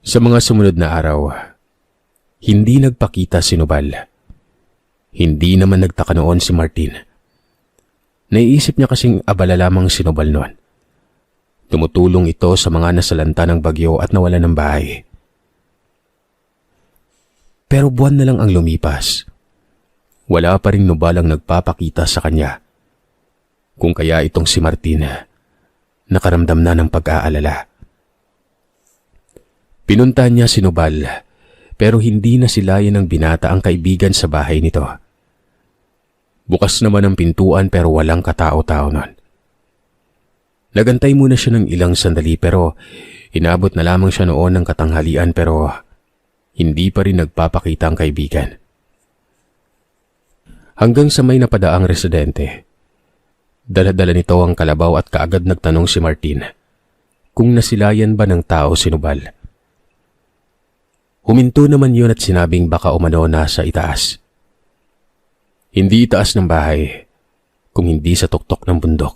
Sa mga sumunod na araw, hindi nagpakita si Nubal. Hindi naman nagtaka noon si Martin. Naiisip niya kasing abala lamang si Nubal noon. Tumutulong ito sa mga nasalanta ng bagyo at nawala ng bahay. Pero buwan na lang ang lumipas. Wala pa ring Nubal ang nagpapakita sa kanya. Kung kaya itong si Martin, nakaramdam na ng pag-aalala. Pinuntahan niya si Nubal, pero hindi na silayan ng binata ang kaibigan sa bahay nito. Bukas naman ang pintuan pero walang katao-tao nun. Nagantay muna siya ng ilang sandali pero inabot na lamang siya noon ng katanghalian pero hindi pa rin nagpapakita ang kaibigan. Hanggang sa may napadaang residente, dala-dala nito ang kalabaw at kaagad nagtanong si Martin kung nasilayan ba ng tao si Nubal. Huminto naman yun at sinabing baka umano nasa itaas. Hindi itaas ng bahay, kung hindi sa tuktok ng bundok.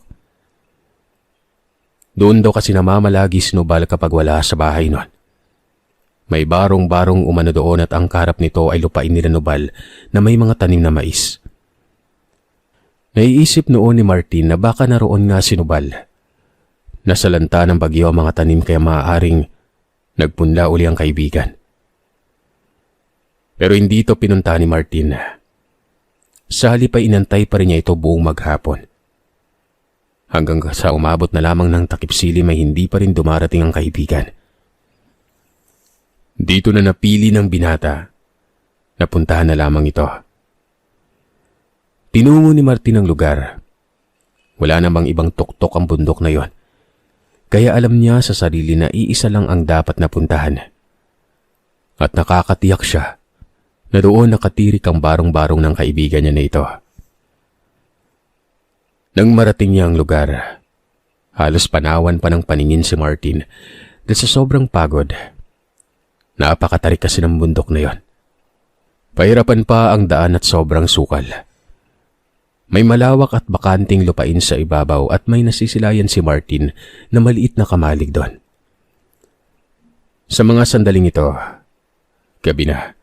Doon daw kasi namamalagi si Nubal kapag wala sa bahay nun. May barong-barong umano doon at ang karap nito ay lupain nila Nubal na may mga tanim na mais. Naiisip noon ni Martin na baka naroon nga si Nubal. Nasalanta ng bagyo ang mga tanim kaya maaaring nagpunla uli ang kaibigan. Pero hindi ito pinunta ni Martin. Sa halip ay inantay pa rin niya ito buong maghapon. Hanggang sa umabot na lamang ng takipsilim ay hindi pa rin dumarating ang kaibigan. Dito na napili ng binata. Napuntahan na lamang ito. Tinungo ni Martin ang lugar. Wala namang ibang tuktok ang bundok na yon. Kaya alam niya sa sarili na iisa lang ang dapat napuntahan. At nakakatiyak siya na doon nakatirik ang barong-barong ng kaibigan niya na ito. Nang marating niya ang lugar, halos panawan pa ng paningin si Martin dahil sa sobrang pagod. Napakatarik kasi ng bundok na yon. Pahirapan pa ang daan at sobrang sukal. May malawak at bakanting lupain sa ibabaw at may nasisilayan si Martin na maliit na kamalig doon. Sa mga sandaling ito, gabi na.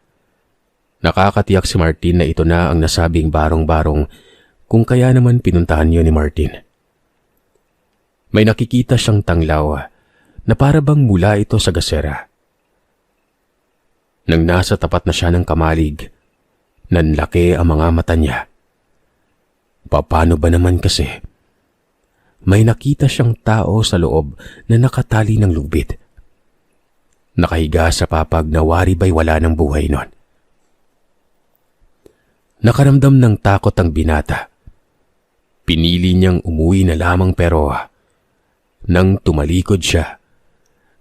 Nakakatiyak si Martin na ito na ang nasabing barong-barong kung kaya naman pinuntahan niyo ni Martin. May nakikita siyang tanglaw na para bang mula ito sa gasera. Nang nasa tapat na siya ng kamalig, nanlaki ang mga mata niya. Paano ba naman kasi? May nakita siyang tao sa loob na nakatali ng lubid. Nakahiga sa papag na wari ba'y wala ng buhay nun. Nakaramdam ng takot ang binata. Pinili niyang umuwi na lamang pero nang tumalikod siya,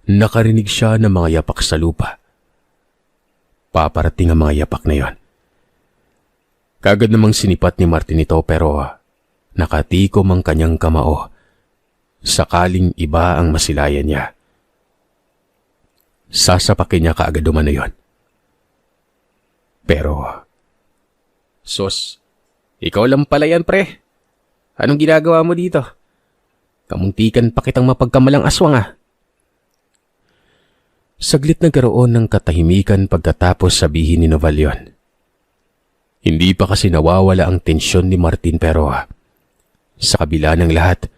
nakarinig siya ng mga yapak sa lupa. Paparating ang mga yapak na yon. Kagad namang sinipat ni Martin ito pero nakatikom ang kanyang kamao. Sakaling iba ang masilayan niya. Sasapakin niya kaagad umano yon. Pero, sus, ikaw lang pala yan pre. Anong ginagawa mo dito? Kamuntikan pa kitang mapagkamalang aswang . Saglit nagkaroon ng katahimikan pagkatapos sabihin ni Nubal yon. Hindi pa kasi nawawala ang tensyon ni Martin pero sa kabila ng lahat,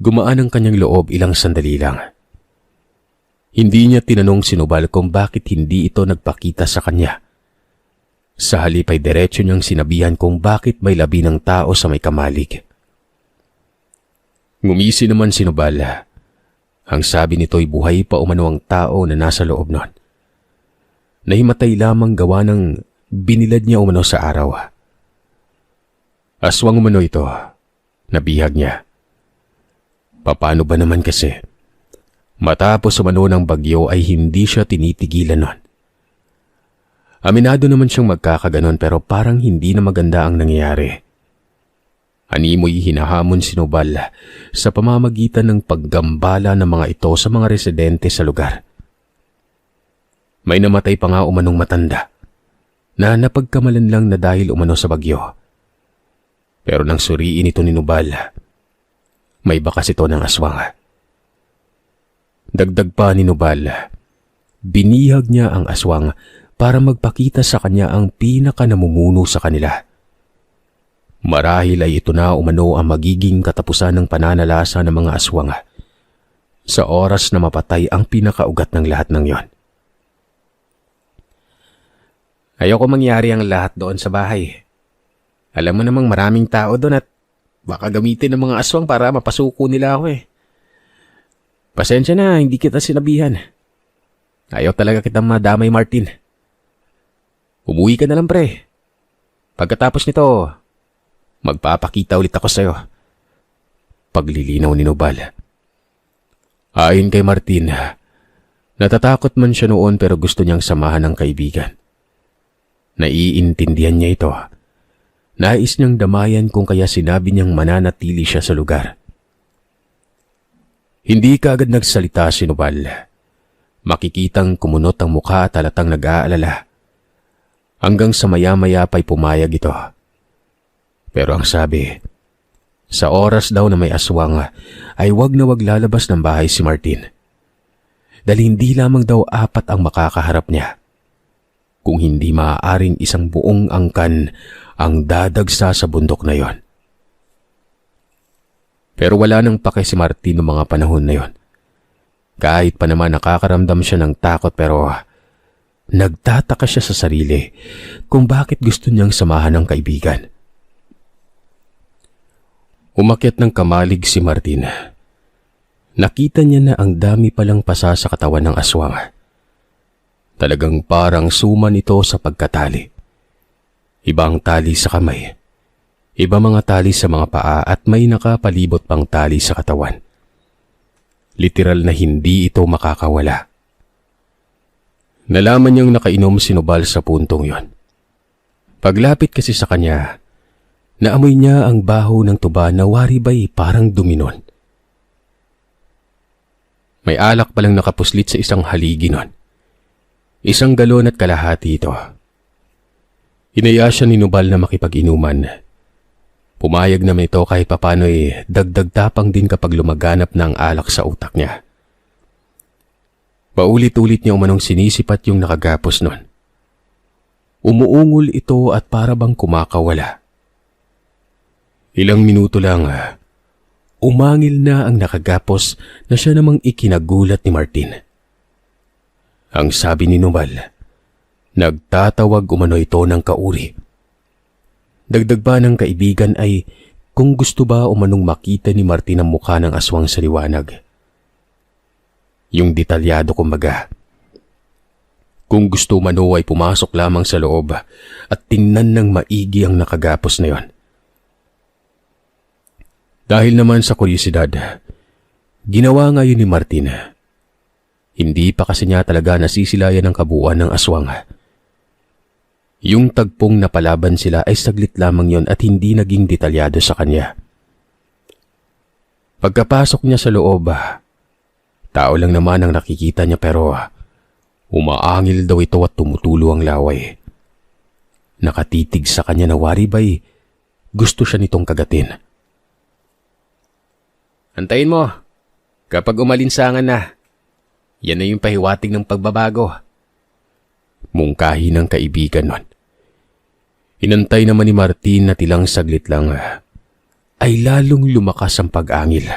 gumaan ang kanyang loob ilang sandali lang. Hindi niya tinanong si Nubal kung bakit hindi ito nagpakita sa kanya. Sa halip ay diretso niyang sinabihan kung bakit may labi ng tao sa may kamalig. Ngumisi naman si Nubal. Ang sabi nito'y buhay pa umano ang tao na nasa loob nun. Nahimatay lamang gawa ng binilad niya umano sa araw. Aswang umano ito, nabihag niya. Paano ba naman kasi? Matapos umano ng bagyo ay hindi siya tinitigilan nun. Aminado naman siyang magkakaganon pero parang hindi na maganda ang nangyayari. Animoy hinahamon si Nubal sa pamamagitan ng paggambala ng mga ito sa mga residente sa lugar. May namatay pa nga umanong matanda na napagkamalan lang na dahil umano sa bagyo. Pero nang suriin ito ni Nubal, may bakas ito ng aswang. Dagdag pa ni Nubal, binihag niya ang aswang para magpakita sa kanya ang pinaka-namumuno sa kanila. Marahil ay ito na umano ang magiging katapusan ng pananalasa ng mga aswang sa oras na mapatay ang pinakaugat ng lahat ng yon. Ayoko mangyari ang lahat doon sa bahay. Alam mo namang maraming tao doon at baka gamitin ng mga aswang para mapasuko nila ako . Pasensya na, hindi kita sinabihan. Ayaw talaga kitang madamay, Martin. Umuwi ka na lang, pre. Pagkatapos nito, magpapakita ulit ako sa'yo. Paglilinaw ni Nubal. Ayon kay Martin, natatakot man siya noon pero gusto niyang samahan ng kaibigan. Naiintindihan niya ito. Nais niyang damayan kung kaya sinabi niyang mananatili siya sa lugar. Hindi kaagad nagsalita si Nubal. Makikitang kumunot ang mukha at halatang nag-aalala. Hanggang sa maya-maya pa'y pumayag ito. Pero ang sabi, Sa oras daw na may aswang ay wag na wag lalabas ng bahay si Martin. Dahil hindi lamang daw 4 ang makakaharap niya. Kung hindi maaaring isang buong angkan ang dadagsa sa bundok na yon. Pero wala nang pake si Martin noong mga panahon na yon. Kahit pa naman nakakaramdam siya ng takot pero nagtataka siya sa sarili kung bakit gusto niyang samahan ng kaibigan. Umakyat ng kamalig si Martin. Nakita niya na ang dami palang pasa sa katawan ng aswang. Talagang parang suman ito sa pagkatali. Ibang tali sa kamay, iba mga tali sa mga paa at may nakapalibot pang tali sa katawan. Literal na hindi ito makakawala. Nalaman niyang nakainom si Nubal sa puntong yon. Paglapit kasi sa kanya, naamoy niya ang baho ng tuba na waribay parang duminon. May alak palang nakapuslit sa isang haligi nun. 1 galon at kalahati ito. Inaya siya ni Nubal na makipag-inuman. Pumayag naman ito kahit papano'y dagdag tapang din kapag lumaganap ng alak sa utak niya. Paulit-ulit niya umanong sinisipat yung nakagapos nun. Umuungol ito at para bang kumakawala. Ilang minuto lang, umangil na ang nakagapos na siya namang ikinagulat ni Martin. Ang sabi ni Nubal, nagtatawag umano ito ng kauri. Dagdag pa ng kaibigan ay kung gusto ba umanong makita ni Martin ang mukha ng aswang sa liwanag. Yung detalyado kumbaga. Kung gusto umano ay pumasok lamang sa loob at tingnan ng maigi ang nakagapos na yon. Dahil naman sa kuryosidad, ginawa ngayon ni Martin. Hindi pa kasi niya talaga nasisilayan ang kabuuan ng aswang. Yung tagpong napalaban sila ay saglit lamang yon at hindi naging detalyado sa kanya. Pagkapasok niya sa loob, tao lang naman ang nakikita niya pero umaangil daw ito at tumutulo ang laway. Nakatitig sa kanya na waribay, gusto siya nitong kagatin. Antayin mo, kapag umalinsangan na, yan na yung pahiwatig ng pagbabago. Mungkahi ng kaibigan nun. Inantay naman ni Martin na tilang saglit lang ay lalong lumakas ang pag-angil.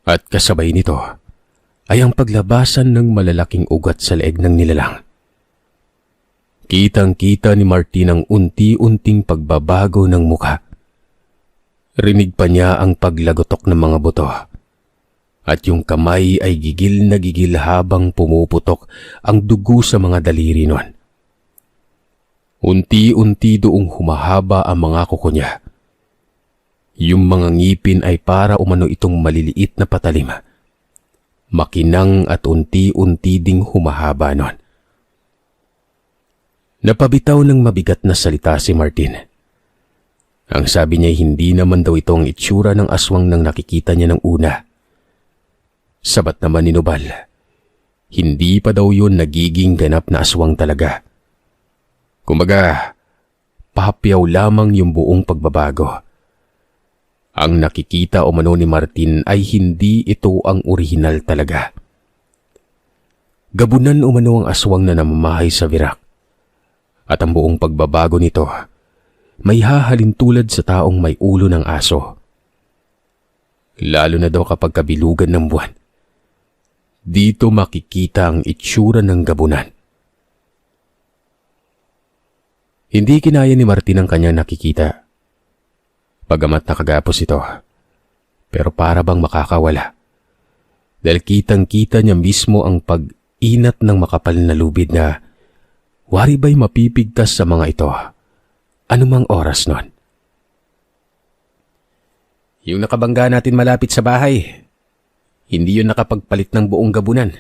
At kasabay nito ay ang paglabasan ng malalaking ugat sa leeg ng nilalang. Kitang-kita ni Martin ang unti-unting pagbabago ng mukha. Rinig pa niya ang paglagotok ng mga buto. At yung kamay ay gigil na gigil habang pumuputok ang dugo sa mga daliri nun. Unti-unti doong humahaba ang mga kuko niya. Yung mga ngipin ay para umano itong maliliit na patalim. Makinang at unti-unti ding humahaba nun. Napabitaw ng mabigat na salita si Martin. Ang sabi niya hindi naman daw ito ang itsura ng aswang nang nakikita niya ng una. Sabat naman ni Nubal, hindi pa daw yun nagiging ganap na aswang talaga. Kumbaga, papyaw lamang yung buong pagbabago. Ang nakikita umano ni Martin ay hindi ito ang orihinal talaga. Gabunan umano ang aswang na namamahay sa birak. At ang buong pagbabago nito, may hahalin tulad sa taong may ulo ng aso. Lalo na daw kapag kabilugan ng buwan. Dito makikita ang itsura ng gabunan. Hindi kinaya ni Martin ang kanyang nakikita. Bagamat nakagapos ito, pero para bang makakawala. Dahil kitang-kita niya mismo ang pag-inat ng makapal na lubid na waribay mapipigtas sa mga ito, anumang oras nun. Yung nakabangga natin malapit sa bahay, hindi yun nakapagpalit ng buong gabunan.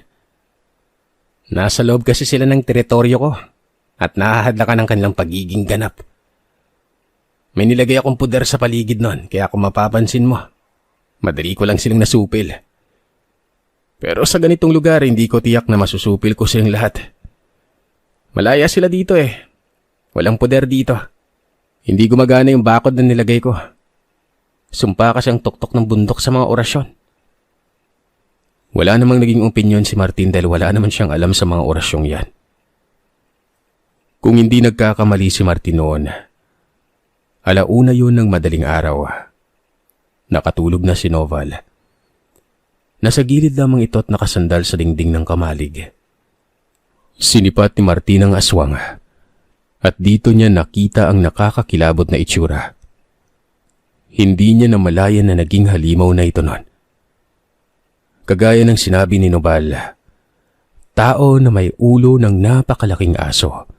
Nasa loob kasi sila ng teritoryo ko at nahahadlakan ng kanilang pagiging ganap. May nilagay akong puder sa paligid nun kaya kung mapapansin mo, madali ko lang silang nasupil. Pero sa ganitong lugar hindi ko tiyak na masusupil ko silang lahat. Malaya sila dito Walang puder dito. Hindi gumagana yung bakod na nilagay ko. Sumpa ka siyang tuktok ng bundok sa mga orasyon. Wala namang naging opinyon si Martin dahil wala naman siyang alam sa mga orasyong yan. Kung hindi nagkakamali si Martin noon, alauna yun ng madaling araw. Nakatulog na si Noval. Nasa gilid lamang ito at nakasandal sa dingding ng kamalig. Sinipat ni Martin ang aswang at dito niya nakita ang nakakakilabot na itsura. Hindi niya namalayan na naging halimaw na ito noon. Kagaya ng sinabi ni Noval, tao na may ulo ng napakalaking aso.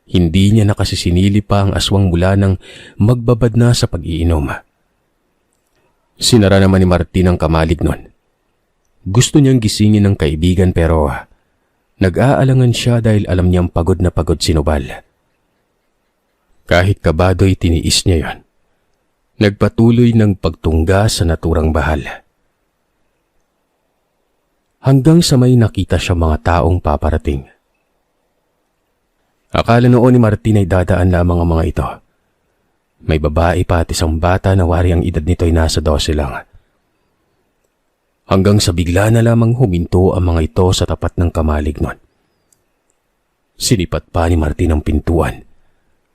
Hindi niya nakasisinili pa ang aswang mula nang magbabad na sa pag-iinom. Sinara naman ni Martin ang kamalig nun. Gusto niyang gisingin ng kaibigan pero nag-aalangan siya dahil alam niyang pagod na pagod si Noval. Kahit kabado'y tiniis niya yon. Nagpatuloy ng pagtungga sa naturang bahal. Hanggang sa may nakita siya mga taong paparating. Akala noon ni Martin ay dadaan lamang ang mga ito. May babae pa at isang bata na wari ang edad nito ay nasa 12 lang. Hanggang sa bigla na lamang huminto ang mga ito sa tapat ng kamalig nun. Sinipat pa ni Martin ang pintuan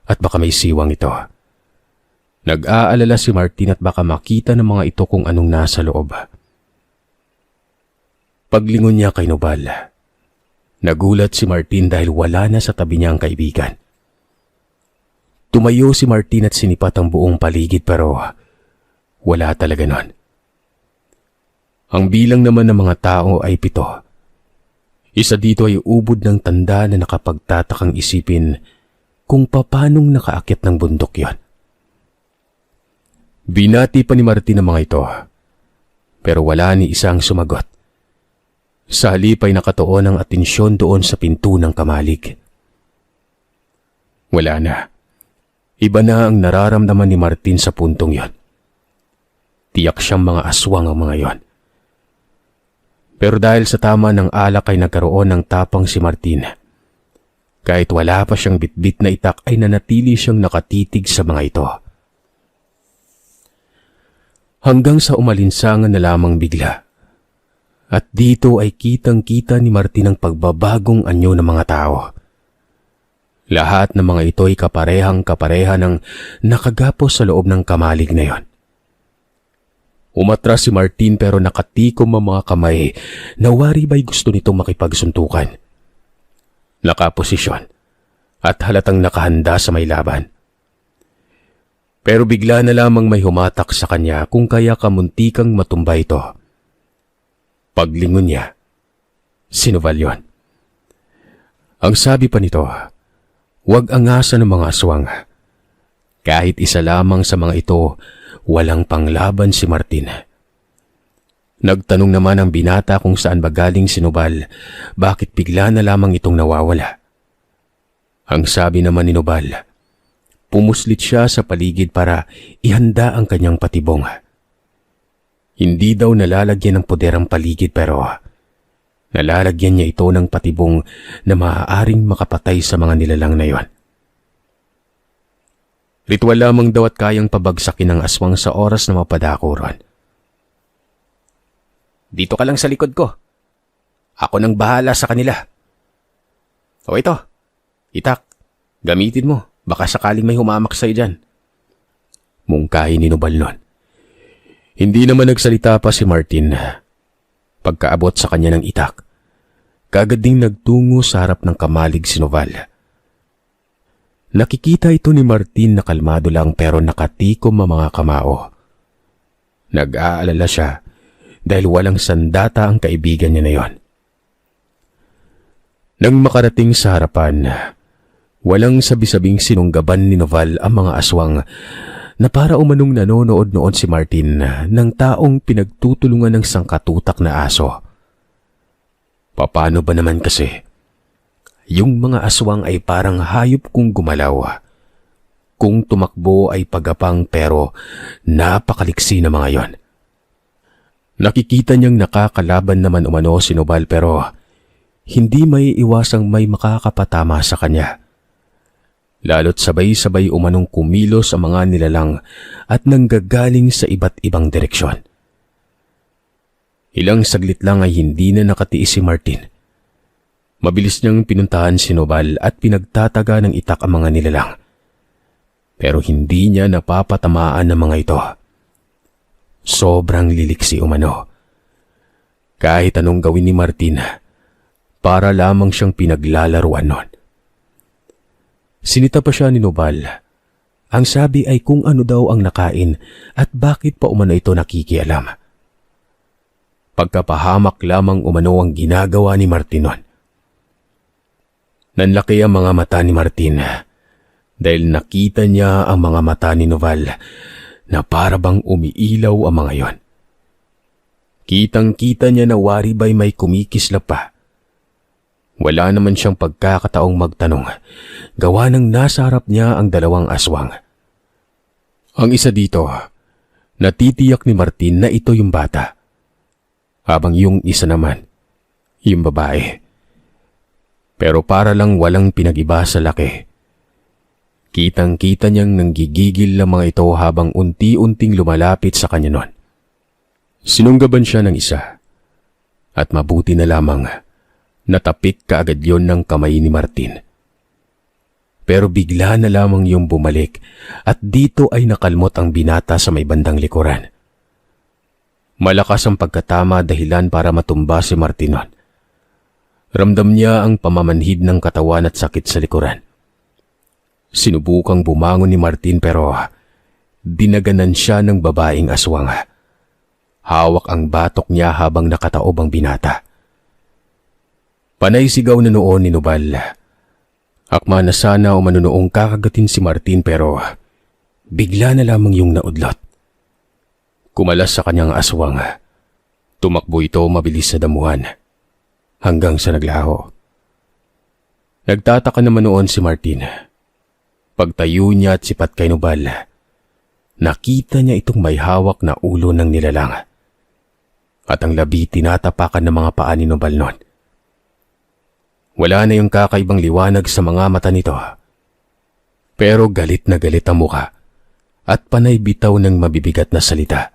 at baka may siwang ito. Nag-aalala si Martin at baka makita ng mga ito kung anong nasa loob. Paglingon niya kay Noval, nagulat si Martin dahil wala na sa tabi niya ang kaibigan. Tumayo si Martin at sinipat ang buong paligid pero wala talaga nun. Ang bilang naman ng mga tao ay 7. Isa dito ay ubod ng tanda na nakapagtatakang isipin kung papanong nakaakyat ng bundok yon. Binati pa ni Martin ang mga ito, pero wala ni isang sumagot. Sa halip ay nakatuon ang atensyon doon sa pinto ng kamalig. Wala na. Iba na ang nararamdaman ni Martin sa puntong yon. Tiyak siyang mga aswang ang mga yon. Pero dahil sa tama ng alak ay nagkaroon ng tapang si Martin. Kahit wala pa siyang bitbit na itak ay nanatili siyang nakatitig sa mga ito. Hanggang sa umalinsangan na lamang bigla. At dito ay kitang-kita ni Martin ang pagbabagong anyo ng mga tao. Lahat ng mga ito ay kaparehang-kapareha ng nakagapos sa loob ng kamalig na yon. Umatras si Martin pero nakatikom ang mga kamay na wari ba'y gusto nitong makipagsuntukan. Nakaposisyon at halatang nakahanda sa may laban. Pero bigla na lamang may humatak sa kanya kung kaya kamuntikang matumba ito. Paglingon niya, si Noval yon. Ang sabi pa nito, huwag angasan ng mga aswang. Kahit isa lamang sa mga ito, walang panglaban si Martin. Nagtanong naman ang binata kung saan ba galing si Noval, bakit bigla na lamang itong nawawala. Ang sabi naman ni Noval, pumuslit siya sa paligid para ihanda ang kanyang patibong. Hindi daw nalalagyan ng poder ang paligid pero nalalagyan niya ito ng patibong na maaaring makapatay sa mga nilalang na yon. Ritual lamang daw at kayang pabagsakin ng aswang sa oras na mapadako ron. Dito ka lang sa likod ko. Ako nang bahala sa kanila. O ito, itak, gamitin mo. Baka sakaling may humamak sa'yo dyan. Mungkahi ni Noval nun. Hindi naman nagsalita pa si Martin. Pagkaabot sa kanya ng itak, kaagad ding nagtungo sa harap ng kamalig si Noval. Nakikita ito ni Martin na kalmado lang pero nakatikom ang mga kamao. Nag-aalala siya dahil walang sandata ang kaibigan niya na yon. Nang makarating sa harapan, walang sabi-sabing sinunggaban ni Noval ang mga aswang na para umanong nanonood noon si Martin ng taong pinagtutulungan ng sangkatutak na aso. Paano ba naman kasi? Yung mga aswang ay parang hayop kung gumalaw. Kung tumakbo ay pagapang pero napakaliksi na mga yon. Nakikita niyang nakakalaban naman umano si Noval pero hindi may iwasang may makakapatama sa kanya. lalo't sabay-sabay umanong kumilos ang mga nilalang at nanggagaling sa iba't ibang direksyon. Ilang saglit lang ay hindi na nakatiis si Martin. Mabilis niyang pinuntahan si Nobal at pinagtataga ng itak ang mga nilalang. Pero hindi niya napapatamaan ng mga ito. Sobrang liliksi umano. Kahit anong gawin ni Martin, para lamang siyang pinaglalaruan nun. Sinita pa siya ni Nobal. Ang sabi ay kung ano daw ang nakain at bakit pa umano ito nakikialam. Pagkapahamak lamang umano ang ginagawa ni Martin nun. Nanlaki ang mga mata ni Martin dahil nakita niya ang mga mata ni Nobal na para bang umiilaw ang mga yon. Kitang-kita niya na waribay may kumikislap pa. Wala naman siyang pagkakataong magtanong, gawa ng nasa harap niya ang dalawang aswang. Ang isa dito, natitiyak ni Martin na ito yung bata, habang yung isa naman, yung babae. Pero para lang walang pinag-iba sa laki. Kitang-kita niyang nanggigigil ang mga ito habang unti-unting lumalapit sa kanya nun. Sinunggaban siya ng isa, at mabuti na lamang natapik kaagad yon ng kamay ni Martin. Pero bigla na lamang yung bumalik at dito ay nakalmot ang binata sa may bandang likuran. Malakas ang pagkatama dahilan para matumba si Martin nun. Ramdam niya ang pamamanhid ng katawan at sakit sa likuran. Sinubukang bumangon ni Martin pero dinaganan siya ng babaeng aswang. Hawak ang batok niya habang nakataob ang binata. Panay sigaw na noon ni Nobal. Akma na sana o manunoong kakagatin si Martin pero bigla na lamang yung naudlot. Kumalas sa kanyang aswang. Tumakbo ito mabilis sa damuhan hanggang sa naglaho. Nagtataka naman noon si Martin. Pagtayo niya at sipat kay Nobal, nakita niya itong may hawak na ulo ng nilalang. At ang labi tinatapakan ng mga paa ni Nobal nun. Wala na yung kakaibang liwanag sa mga mata nito. Pero galit na galit ang muka at panay bitaw ng mabibigat na salita.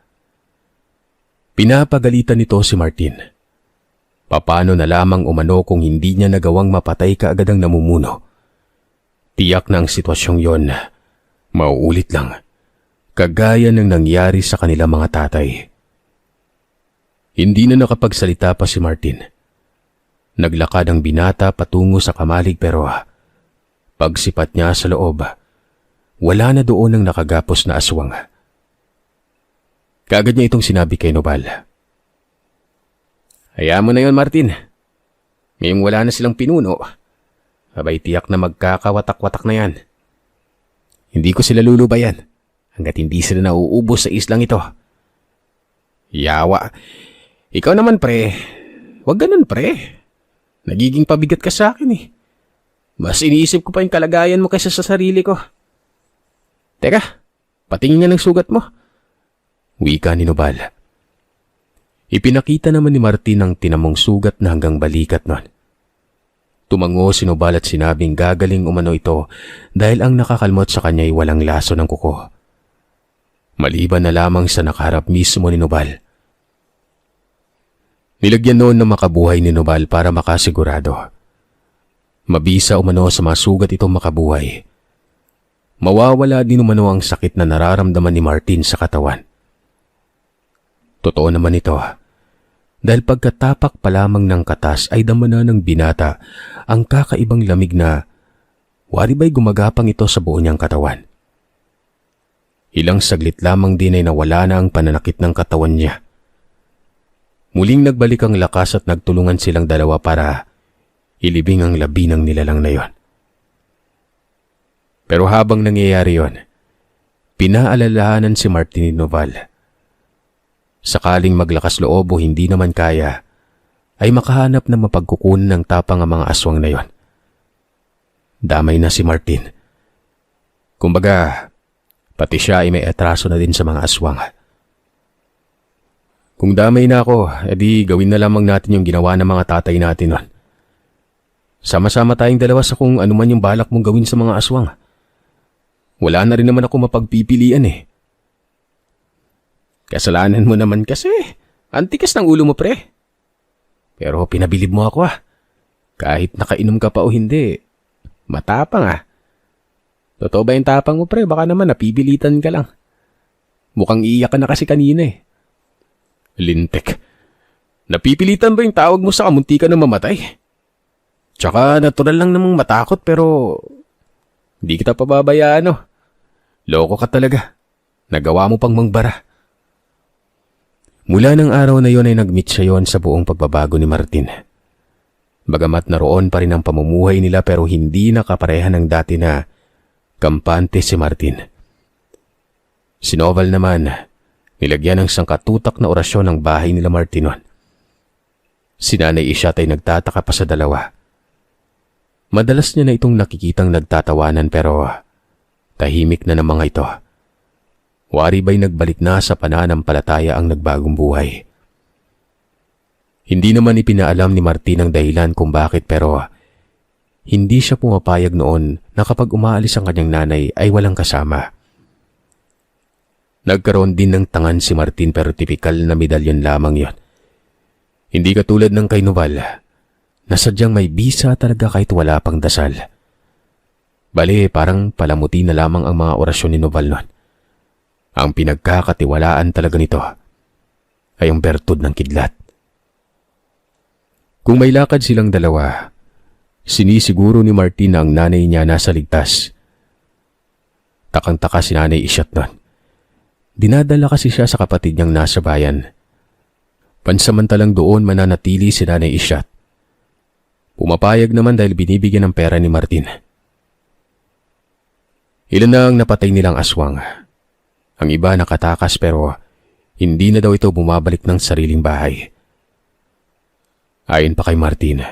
Pinapagalitan nito si Martin. Paano na lamang umano kung hindi niya nagawang mapatay kaagad ang namumuno. Tiyak na ang sitwasyong yon, mauulit lang, kagaya ng nangyari sa kanilang mga tatay. Hindi na nakapagsalita pa si Martin. Naglakad ang binata patungo sa kamalig pero pagsipat niya sa loob, wala na doon ang nakagapos na aswang. Kaagad niya itong sinabi kay Nobal. Hayaan mo na yon, Martin. Ngayong wala na silang pinuno, abay tiyak na magkakawatak-watak na yan. Hindi ko sila lulubayan hanggat hindi sila nauubos sa islang ito. Yawa. Ikaw naman pre, wag ganun pre. Nagiging pabigat ka sa akin eh. Mas iniisip ko pa yung kalagayan mo kaysa sa sarili ko. Teka, patingin nga ng sugat mo. Wika ni Nobal. Ipinakita naman ni Martin ang tinamong sugat na hanggang balikat nun. Tumango si Nobal at sinabing gagaling umano ito dahil ang nakakalmot sa kanya ay walang laso ng kuko. Maliban na lamang sa nakaharap mismo ni Nobal. Nilagyan noon ng makabuhay ni Nobal para makasigurado. Mabisa umano sa mga sugat itong makabuhay. Mawawala din umano ang sakit na nararamdaman ni Martin sa katawan. Totoo naman ito. Dahil pagkatapak pa lamang ng katas ay dama na ng binata ang kakaibang lamig na waribay gumagapang ito sa buo niyang katawan. Ilang saglit lamang din ay nawala na ang pananakit ng katawan niya. Muling nagbalik ang lakas at nagtulungan silang dalawa para ilibing ang labi ng nilalang na yon. Pero habang nangyayari yon, pinaalalahanan si Martin ni Nobal. Sakaling maglakas loob o hindi naman kaya, ay makahanap na mapagkukunan ng tapang ang mga aswang na yon. Damay na si Martin. Kumbaga, pati siya ay may atraso na din sa mga aswang. Kung damay na ako, edi gawin na lamang natin yung ginawa ng mga tatay natin nun. Sama-sama tayong dalawa sa kung ano man yung balak mong gawin sa mga aswang. Wala na rin naman ako mapagpipilian eh. Kasalanan mo naman kasi. Antikas ng ulo mo, pre. Pero pinabilib mo ako ah. Kahit nakainom ka pa o hindi. Matapang ah. Totoo ba yung tapang mo, pre? Baka naman napibilitan ka lang. Mukhang iiyak ka na kasi kanina eh. Lintik. Napipilitan ba yung tawag mo sa kamunti ka na mamatay? Tsaka natural lang namang matakot pero di kita pababayaan oh. Loko ka talaga. Nagawa mo pang mangbara. Mula ng araw na yon ay nag-meet siya yon sa buong pagbabago ni Martin. Bagamat naroon pa rin ang pamumuhay nila pero hindi nakapareha ng dati na kampante si Martin. Si Noval naman, nilagyan ng sangkatutak na orasyon ng bahay nila Martinon. Si Nanay Isyat ay nagtataka pa sa dalawa. Madalas niya na itong nakikitang nagtatawanan pero tahimik na ng mga ito. Wari ba'y nagbalik na sa pananampalataya ang nagbagong buhay? Hindi naman ipinaalam ni Martin ang dahilan kung bakit pero hindi siya pumapayag noon na kapag umaalis ang kanyang nanay ay walang kasama. Nagkaroon din ng tangan si Martin pero tipikal na medalyon lamang yon. Hindi katulad ng kay Noval na sadyang may bisa talaga kahit wala pang dasal. Bale, parang palamuti na lamang ang mga orasyon ni Noval noon. Ang pinagkakatiwalaan talaga nito ay ang bertud ng kidlat. Kung may lakad silang dalawa, sinisiguro ni Martin na ang nanay niya nasa ligtas. Takang-taka si Nanay Isyat nun. Dinadala kasi siya sa kapatid niyang nasa bayan. Pansamantalang doon mananatili si Nanay Isyat. Pumapayag naman dahil binibigyan ng pera ni Martin. Ilan na ang napatay nilang aswang. Ang iba nakatakas pero hindi na daw ito bumabalik ng sariling bahay. Ayon pa kay Martin,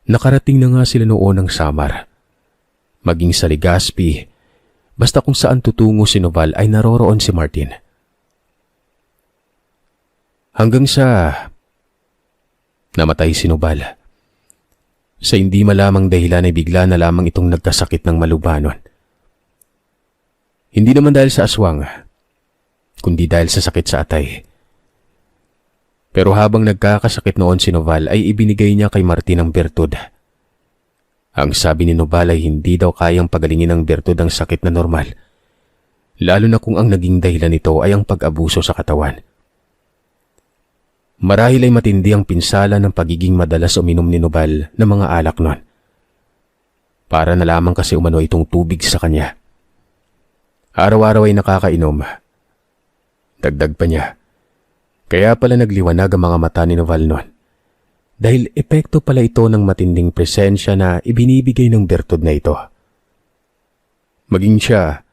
nakarating na nga sila noon ng Samar. Maging sa Legazpi, basta kung saan tutungo si Noval ay naroroon si Martin. Hanggang sa namatay si Noval. Sa hindi malamang dahilan ay bigla na lamang itong nagkasakit ng malubanon. Hindi naman dahil sa aswang, kundi dahil sa sakit sa atay. Pero habang nagkakasakit noon si Noval ay ibinigay niya kay Martin ang bertud. Ang sabi ni Noval ay hindi daw kayang pagalingin ng bertud ang sakit na normal, lalo na kung ang naging dahilan nito ay ang pag-abuso sa katawan. Marahil ay matindi ang pinsala ng pagiging madalas uminom ni Noval ng mga alak noon. Para na lamang kasi umano itong tubig sa kanya. Araw-araw ay nakakainom. Dagdag pa niya. Kaya pala nagliwanag ang mga mata ni Noval noon. Dahil epekto pala ito ng matinding presensya na ibinibigay ng bertud na ito. Maging siya,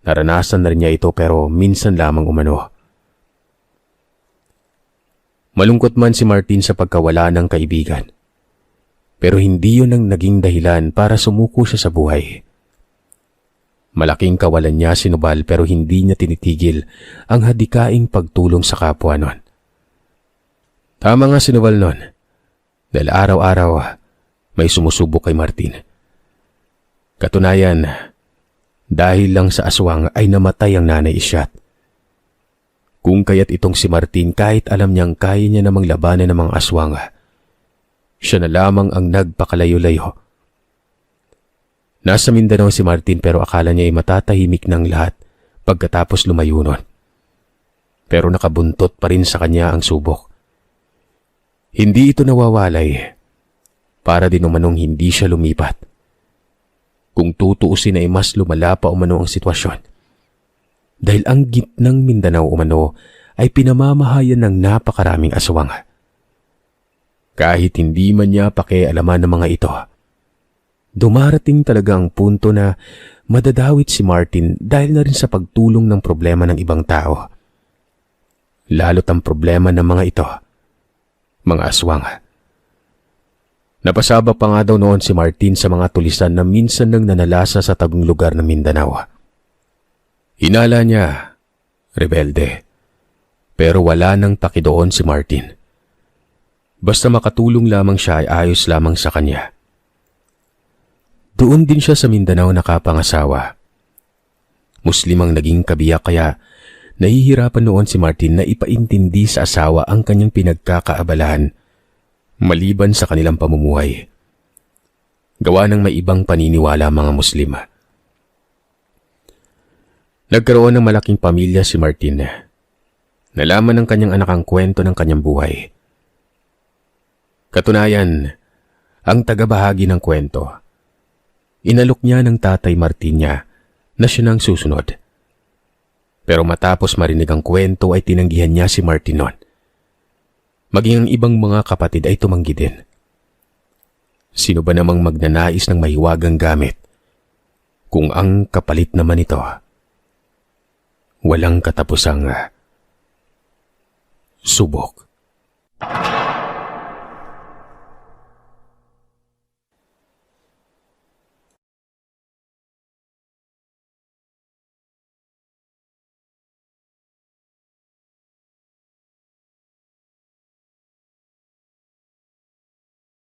naranasan na rin niya ito pero minsan lamang umano. Malungkot man si Martin sa pagkawala ng kaibigan. Pero hindi yun ang naging dahilan para sumuko siya sa buhay. Malaking kawalan niya si Noval pero hindi niya tinitigil ang hadikaing pagtulong sa kapwa nun. Tama nga si Noval nun, dahil araw-araw may sumusubok kay Martin. Katunayan, dahil lang sa aswang ay namatay ang Nanay Isyat. Kung kaya't itong si Martin kahit alam niyang kaya niya namang labanan ng mga aswang, siya na lamang ang nagpakalayo-layo. Nasa Mindanao si Martin pero akala niya ay matatahimik ng lahat pagkatapos lumayo nun. Pero nakabuntot pa rin sa kanya ang subok. Hindi ito nawawalay. Para din umanong hindi siya lumipat. Kung tutuusin ay mas lumala pa umano ang sitwasyon. Dahil ang gitnang Mindanao umano ay pinamamahayan ng napakaraming aswang. Kahit hindi man niya pakialaman ng mga ito, dumarating talaga ang punto na madadawit si Martin dahil na rin sa pagtulong ng problema ng ibang tao. Lalo't ang problema ng mga ito, mga aswang. Napasabak pa nga daw noon si Martin sa mga tulisan na minsan nang nanalasa sa tabing lugar ng Mindanao. Hinala niya, rebelde, pero wala nang taki doon si Martin. Basta makatulong lamang siya ay ayos lamang sa kanya. Doon din siya sa Mindanao nakapangasawa. Muslim ang naging kabiyak kaya nahihirapan noon si Martin na ipaintindi sa asawa ang kanyang pinagkakaabalahan maliban sa kanilang pamumuhay. Gawa ng may ibang paniniwala mga Muslim. Nagkaroon ng malaking pamilya si Martin. Nalaman ng kanyang anak ang kwento ng kanyang buhay. Katunayan, ang tagabahagi ng kwento, inalok niya ng tatay Martin niya na siya nang susunod. Pero matapos marinig ang kwento ay tinanggihan niya si Martin noon. Maging ang ibang mga kapatid ay tumanggi din. Sino ba namang magnanais ng mahiwagang gamit kung ang kapalit naman ito walang katapusang subok?